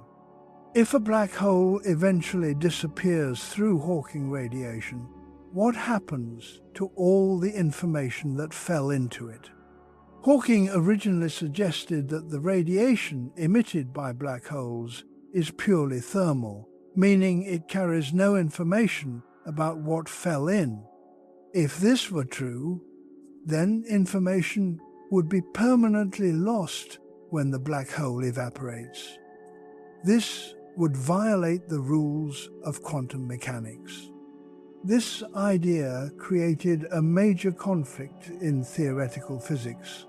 If a black hole eventually disappears through Hawking radiation, what happens to all the information that fell into it? Hawking originally suggested that the radiation emitted by black holes is purely thermal, meaning it carries no information about what fell in. If this were true, then information would be permanently lost when the black hole evaporates. This would violate the rules of quantum mechanics. This idea created a major conflict in theoretical physics.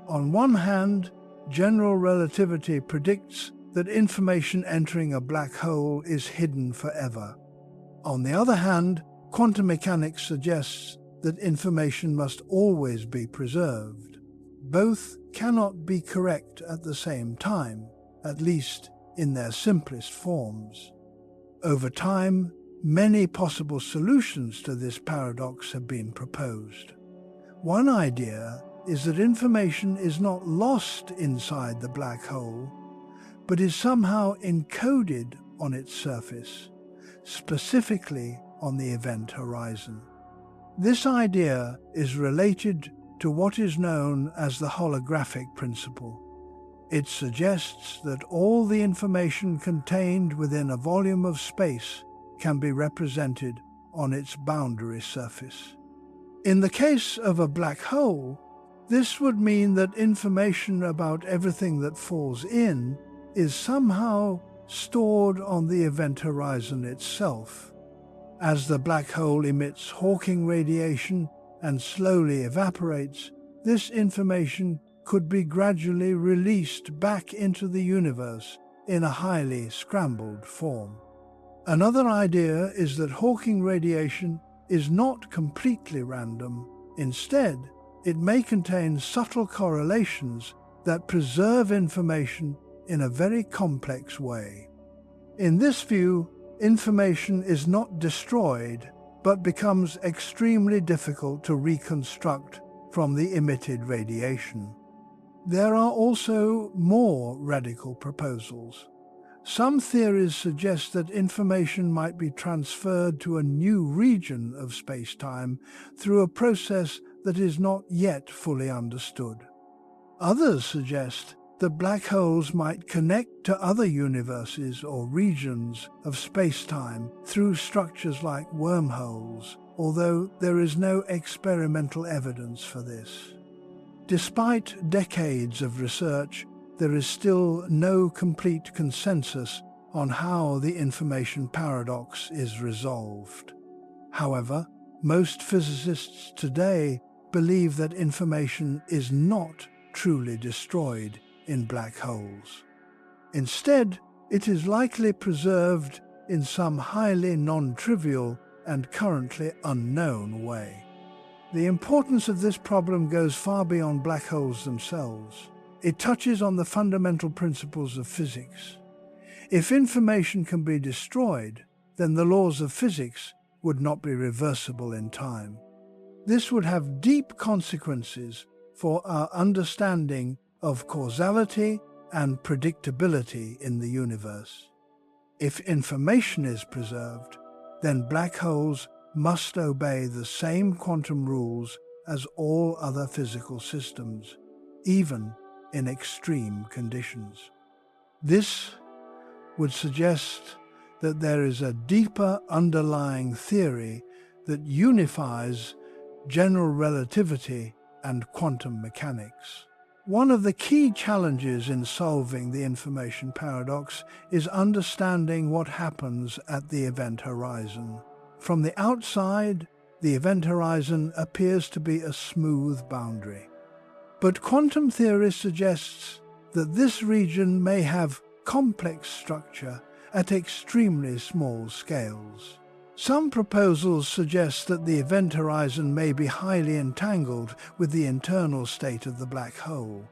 On one hand, general relativity predicts that information entering a black hole is hidden forever. On the other hand, quantum mechanics suggests that information must always be preserved. Both cannot be correct at the same time, at least in their simplest forms. Over time, many possible solutions to this paradox have been proposed. One idea is that information is not lost inside the black hole, but is somehow encoded on its surface, specifically on the event horizon. This idea is related to what is known as the holographic principle. It suggests that all the information contained within a volume of space can be represented on its boundary surface. In the case of a black hole, this would mean that information about everything that falls in is somehow stored on the event horizon itself. As the black hole emits Hawking radiation and slowly evaporates, this information could be gradually released back into the universe in a highly scrambled form. Another idea is that Hawking radiation is not completely random. Instead, it may contain subtle correlations that preserve information in a very complex way. In this view, information is not destroyed, but becomes extremely difficult to reconstruct from the emitted radiation. There are also more radical proposals. Some theories suggest that information might be transferred to a new region of space-time through a process that is not yet fully understood. Others suggest that black holes might connect to other universes or regions of space-time through structures like wormholes, although there is no experimental evidence for this. Despite decades of research, there is still no complete consensus on how the information paradox is resolved. However, most physicists today believe that information is not truly destroyed in black holes. Instead, it is likely preserved in some highly non-trivial and currently unknown way. The importance of this problem goes far beyond black holes themselves. It touches on the fundamental principles of physics. If information can be destroyed, then the laws of physics would not be reversible in time. This would have deep consequences for our understanding of causality and predictability in the universe. If information is preserved, then black holes must obey the same quantum rules as all other physical systems, even in extreme conditions. This would suggest that there is a deeper underlying theory that unifies general relativity and quantum mechanics. One of the key challenges in solving the information paradox is understanding what happens at the event horizon. From the outside, the event horizon appears to be a smooth boundary. But quantum theory suggests that this region may have complex structure at extremely small scales. Some proposals suggest that the event horizon may be highly entangled with the internal state of the black hole.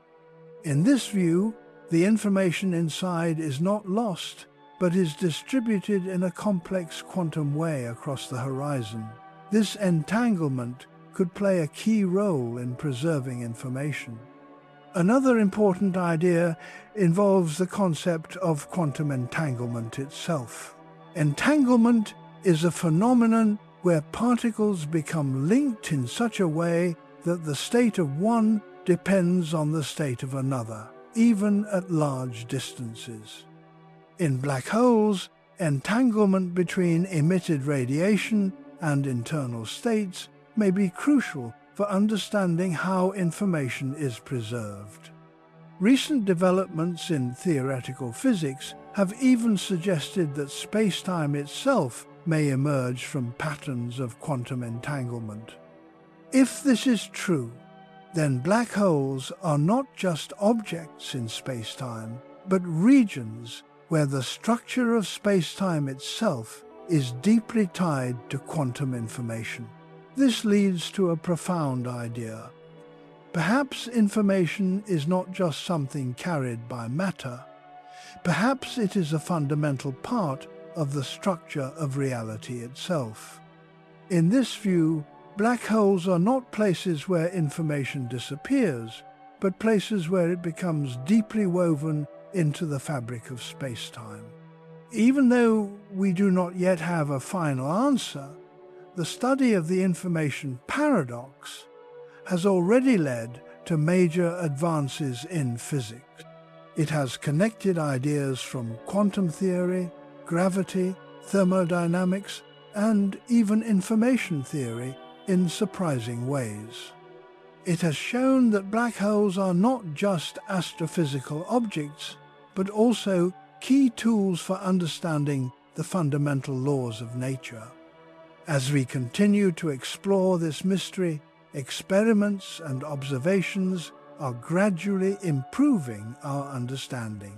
In this view, the information inside is not lost, but is distributed in a complex quantum way across the horizon. This entanglement could play a key role in preserving information. Another important idea involves the concept of quantum entanglement itself. Entanglement is a phenomenon where particles become linked in such a way that the state of one depends on the state of another, even at large distances. In black holes, entanglement between emitted radiation and internal states may be crucial for understanding how information is preserved. Recent developments in theoretical physics have even suggested that space-time itself may emerge from patterns of quantum entanglement. If this is true, then black holes are not just objects in space-time, but regions where the structure of space-time itself is deeply tied to quantum information. This leads to a profound idea. Perhaps information is not just something carried by matter. Perhaps it is a fundamental part of the structure of reality itself. In this view, black holes are not places where information disappears, but places where it becomes deeply woven into the fabric of space-time. Even though we do not yet have a final answer, the study of the information paradox has already led to major advances in physics. It has connected ideas from quantum theory, gravity, thermodynamics, and even information theory in surprising ways. It has shown that black holes are not just astrophysical objects, but also key tools for understanding the fundamental laws of nature. As we continue to explore this mystery, experiments and observations are gradually improving our understanding.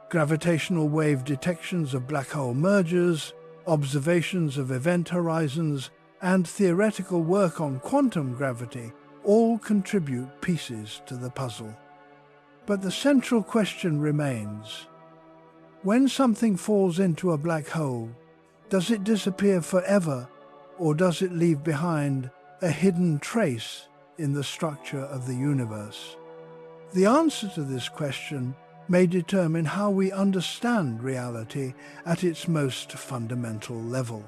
Gravitational wave detections of black hole mergers, observations of event horizons, and theoretical work on quantum gravity all contribute pieces to the puzzle. But the central question remains: when something falls into a black hole, does it disappear forever, or does it leave behind a hidden trace in the structure of the universe? The answer to this question may determine how we understand reality at its most fundamental level.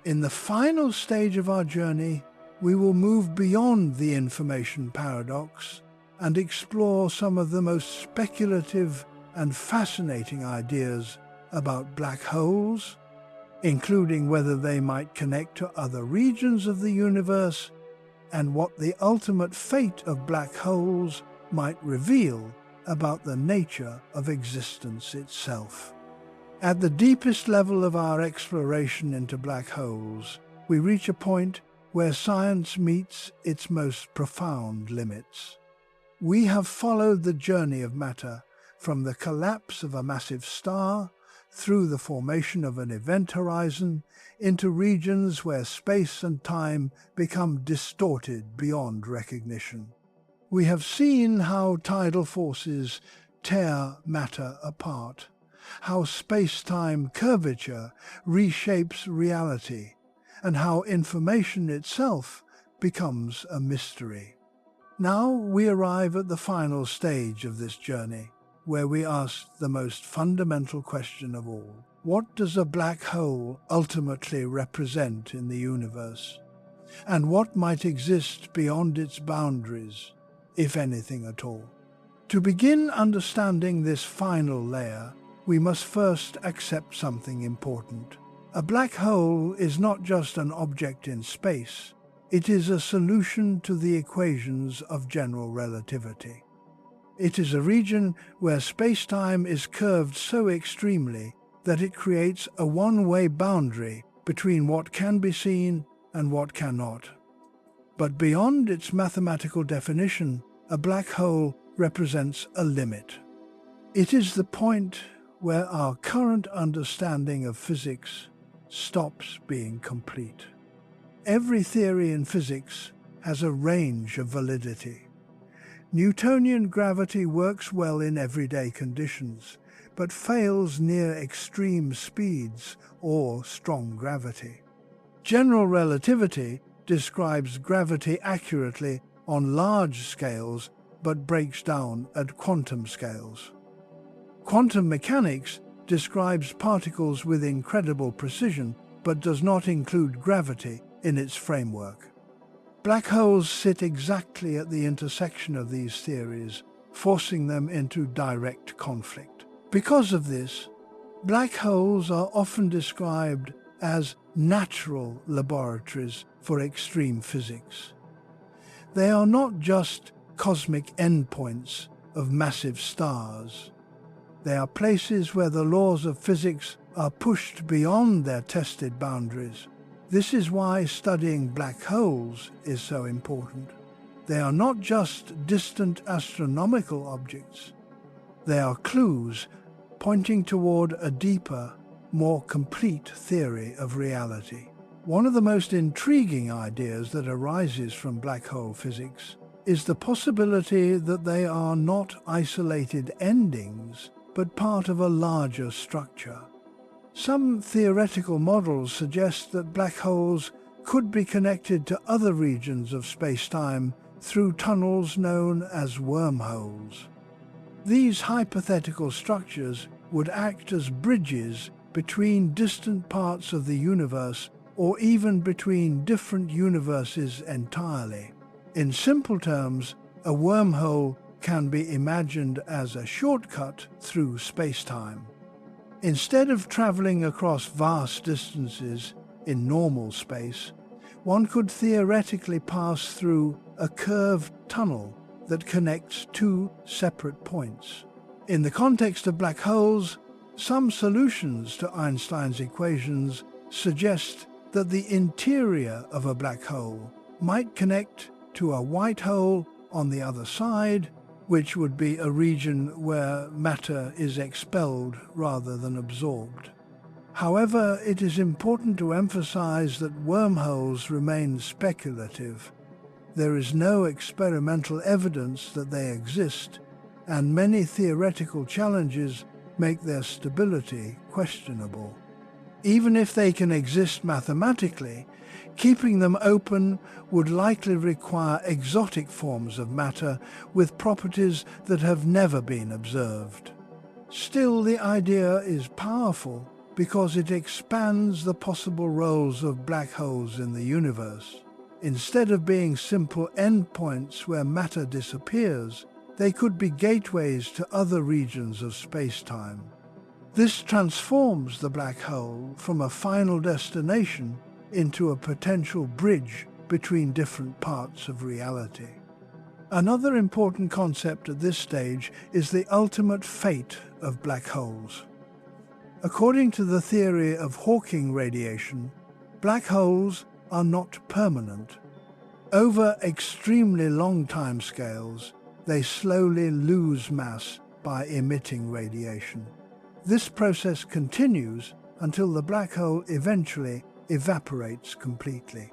In the final stage of our journey, we will move beyond the information paradox and explore some of the most speculative and fascinating ideas about black holes, including whether they might connect to other regions of the universe and what the ultimate fate of black holes might reveal about the nature of existence itself. At the deepest level of our exploration into black holes, we reach a point where science meets its most profound limits. We have followed the journey of matter from the collapse of a massive star through the formation of an event horizon into regions where space and time become distorted beyond recognition. We have seen how tidal forces tear matter apart, how space-time curvature reshapes reality, and how information itself becomes a mystery. Now we arrive at the final stage of this journey, where we ask the most fundamental question of all. What does a black hole ultimately represent in the universe? And what might exist beyond its boundaries, if anything at all? To begin understanding this final layer, we must first accept something important. A black hole is not just an object in space. It is a solution to the equations of general relativity. It is a region where space-time is curved so extremely that it creates a one-way boundary between what can be seen and what cannot. But beyond its mathematical definition, a black hole represents a limit. It is the point where our current understanding of physics stops being complete. Every theory in physics has a range of validity. Newtonian gravity works well in everyday conditions, but fails near extreme speeds or strong gravity. General relativity describes gravity accurately on large scales, but breaks down at quantum scales. Quantum mechanics describes particles with incredible precision, but does not include gravity in its framework. Black holes sit exactly at the intersection of these theories, forcing them into direct conflict. Because of this, black holes are often described as natural laboratories for extreme physics. They are not just cosmic endpoints of massive stars. They are places where the laws of physics are pushed beyond their tested boundaries. This is why studying black holes is so important. They are not just distant astronomical objects. They are clues pointing toward a deeper, more complete theory of reality. One of the most intriguing ideas that arises from black hole physics is the possibility that they are not isolated endings, but part of a larger structure. Some theoretical models suggest that black holes could be connected to other regions of space-time through tunnels known as wormholes. These hypothetical structures would act as bridges between distant parts of the universe or even between different universes entirely. In simple terms, a wormhole can be imagined as a shortcut through space-time. Instead of traveling across vast distances in normal space, one could theoretically pass through a curved tunnel that connects two separate points. In the context of black holes, some solutions to Einstein's equations suggest that the interior of a black hole might connect to a white hole on the other side, which would be a region where matter is expelled rather than absorbed. However, it is important to emphasize that wormholes remain speculative. There is no experimental evidence that they exist, and many theoretical challenges make their stability questionable. Even if they can exist mathematically, Keeping them open would likely require exotic forms of matter with properties that have never been observed. Still, the idea is powerful because it expands the possible roles of black holes in the universe. Instead of being simple endpoints where matter disappears, they could be gateways to other regions of space-time. This transforms the black hole from a final destination into a potential bridge between different parts of reality. Another important concept at this stage is the ultimate fate of black holes. According to the theory of Hawking radiation, black holes are not permanent. Over extremely long timescales, they slowly lose mass by emitting radiation. This process continues until the black hole eventually evaporates completely.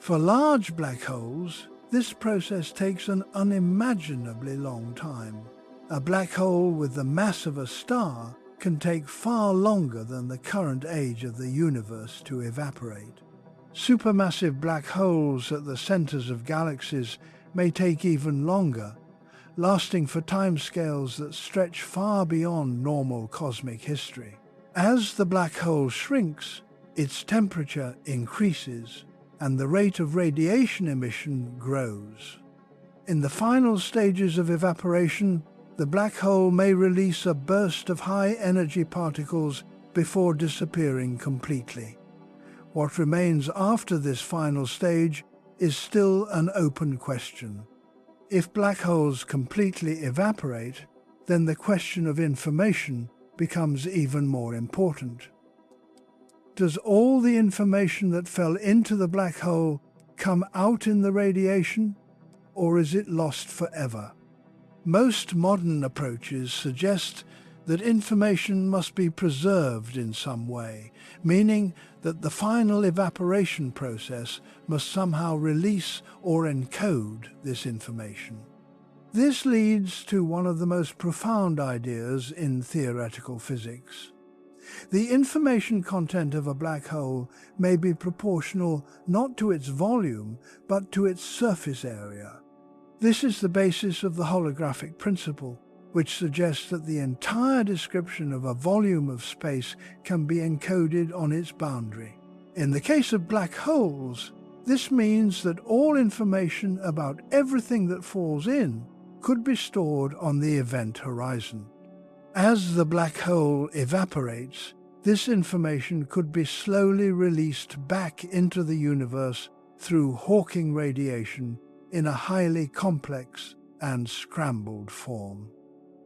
For large black holes, this process takes an unimaginably long time. A black hole with the mass of a star can take far longer than the current age of the universe to evaporate. Supermassive black holes at the centers of galaxies may take even longer, lasting for timescales that stretch far beyond normal cosmic history. As the black hole shrinks, its temperature increases, and the rate of radiation emission grows. In the final stages of evaporation, the black hole may release a burst of high-energy particles before disappearing completely. What remains after this final stage is still an open question. If black holes completely evaporate, then the question of information becomes even more important. Does all the information that fell into the black hole come out in the radiation, or is it lost forever? Most modern approaches suggest that information must be preserved in some way, meaning that the final evaporation process must somehow release or encode this information. This leads to one of the most profound ideas in theoretical physics. The information content of a black hole may be proportional not to its volume, but to its surface area. This is the basis of the holographic principle, which suggests that the entire description of a volume of space can be encoded on its boundary. In the case of black holes, this means that all information about everything that falls in could be stored on the event horizon. As the black hole evaporates, this information could be slowly released back into the universe through Hawking radiation in a highly complex and scrambled form.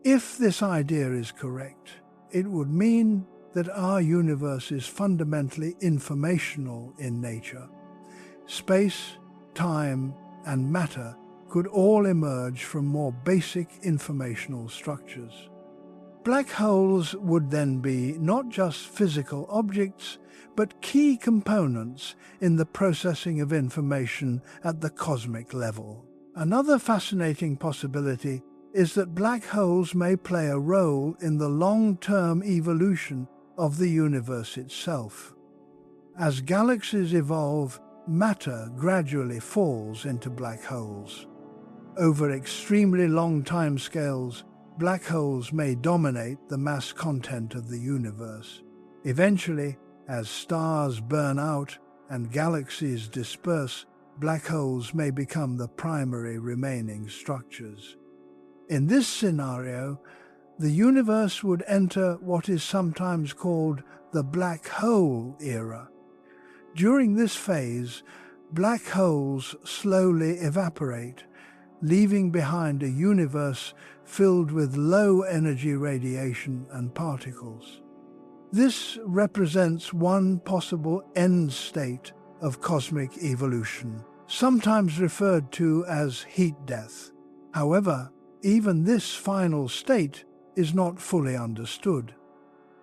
If this idea is correct, it would mean that our universe is fundamentally informational in nature. Space, time, and matter could all emerge from more basic informational structures. Black holes would then be not just physical objects, but key components in the processing of information at the cosmic level. Another fascinating possibility is that black holes may play a role in the long-term evolution of the universe itself. As galaxies evolve, matter gradually falls into black holes. Over extremely long timescales, black holes may dominate the mass content of the universe. Eventually, as stars burn out and galaxies disperse, black holes may become the primary remaining structures. In this scenario, the universe would enter what is sometimes called the black hole era. During this phase, black holes slowly evaporate, leaving behind a universe filled with low-energy radiation and particles. This represents one possible end state of cosmic evolution, sometimes referred to as heat death. However, even this final state is not fully understood.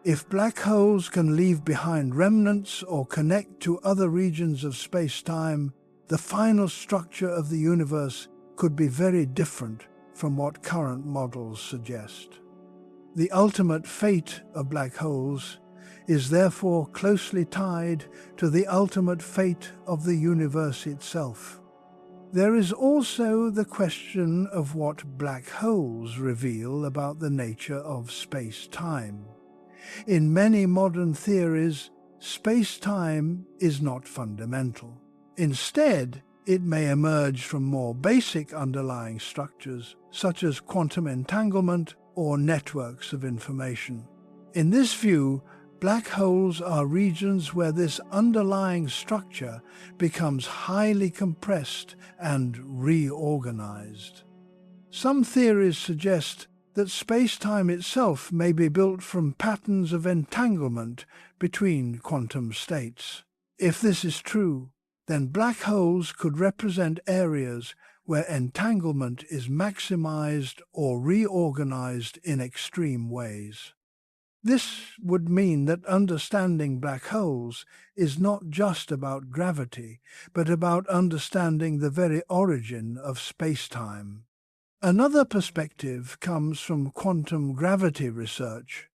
If black holes can leave behind remnants or connect to other regions of space-time, the final structure of the universe could be very different from what current models suggest. The ultimate fate of black holes is therefore closely tied to the ultimate fate of the universe itself. There is also the question of what black holes reveal about the nature of space-time. In many modern theories, space-time is not fundamental. Instead, it may emerge from more basic underlying structures, such as quantum entanglement or networks of information. In this view, black holes are regions where this underlying structure becomes highly compressed and reorganized. Some theories suggest that space-time itself may be built from patterns of entanglement between quantum states. If this is true, then black holes could represent areas where entanglement is maximized or reorganized in extreme ways. This would mean that understanding black holes is not just about gravity, but about understanding the very origin of space-time. Another perspective comes from quantum gravity research,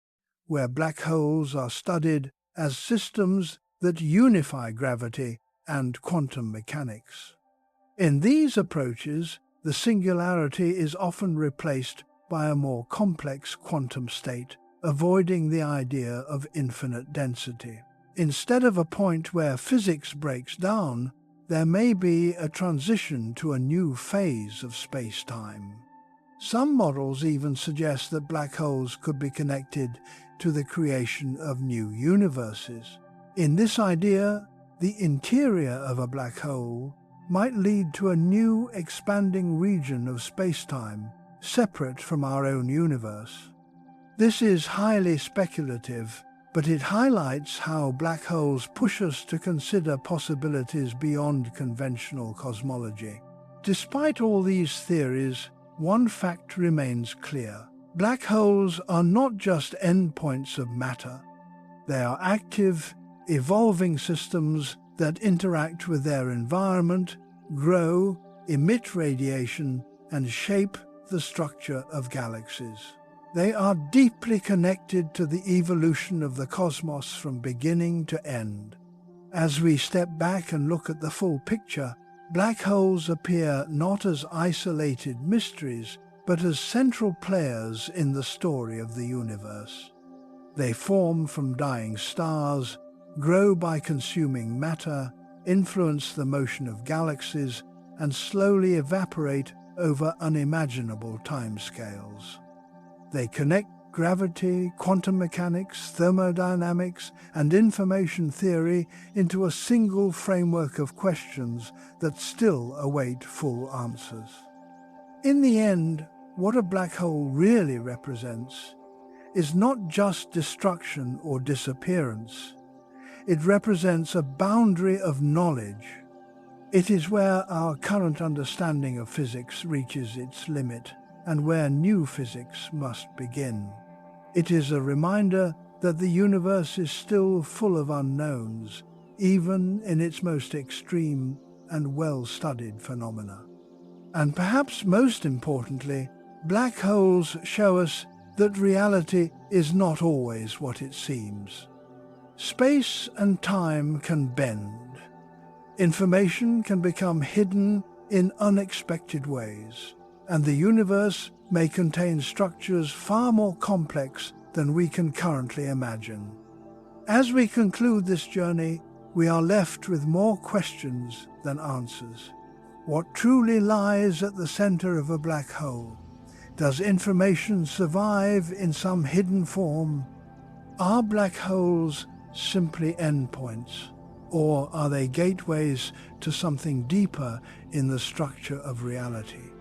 where black holes are studied as systems that unify gravity and quantum mechanics. In these approaches, the singularity is often replaced by a more complex quantum state, avoiding the idea of infinite density. Instead of a point where physics breaks down, there may be a transition to a new phase of space-time. Some models even suggest that black holes could be connected to the creation of new universes. In this idea, the interior of a black hole might lead to a new expanding region of space-time, separate from our own universe. This is highly speculative, but it highlights how black holes push us to consider possibilities beyond conventional cosmology. Despite all these theories, one fact remains clear. Black holes are not just endpoints of matter. They are active, evolving systems that interact with their environment, grow, emit radiation, and shape the structure of galaxies. They are deeply connected to the evolution of the cosmos from beginning to end. As we step back and look at the full picture, black holes appear not as isolated mysteries, but as central players in the story of the universe. They form from dying stars, grow by consuming matter, influence the motion of galaxies, and slowly evaporate over unimaginable timescales. They connect gravity, quantum mechanics, thermodynamics, and information theory into a single framework of questions that still await full answers. In the end, what a black hole really represents is not just destruction or disappearance. It represents a boundary of knowledge. It is where our current understanding of physics reaches its limit, and where new physics must begin. It is a reminder that the universe is still full of unknowns, even in its most extreme and well-studied phenomena. And perhaps most importantly, black holes show us that reality is not always what it seems. Space and time can bend. Information can become hidden in unexpected ways, and the universe may contain structures far more complex than we can currently imagine. As we conclude this journey, we are left with more questions than answers. What truly lies at the center of a black hole? Does information survive in some hidden form? Are black holes simply endpoints, or are they gateways to something deeper in the structure of reality?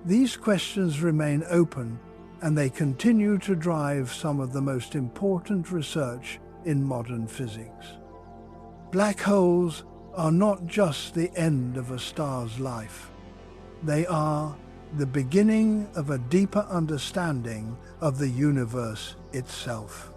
These questions remain open, and they continue to drive some of the most important research in modern physics. Black holes are not just the end of a star's life. They are the beginning of a deeper understanding of the universe itself.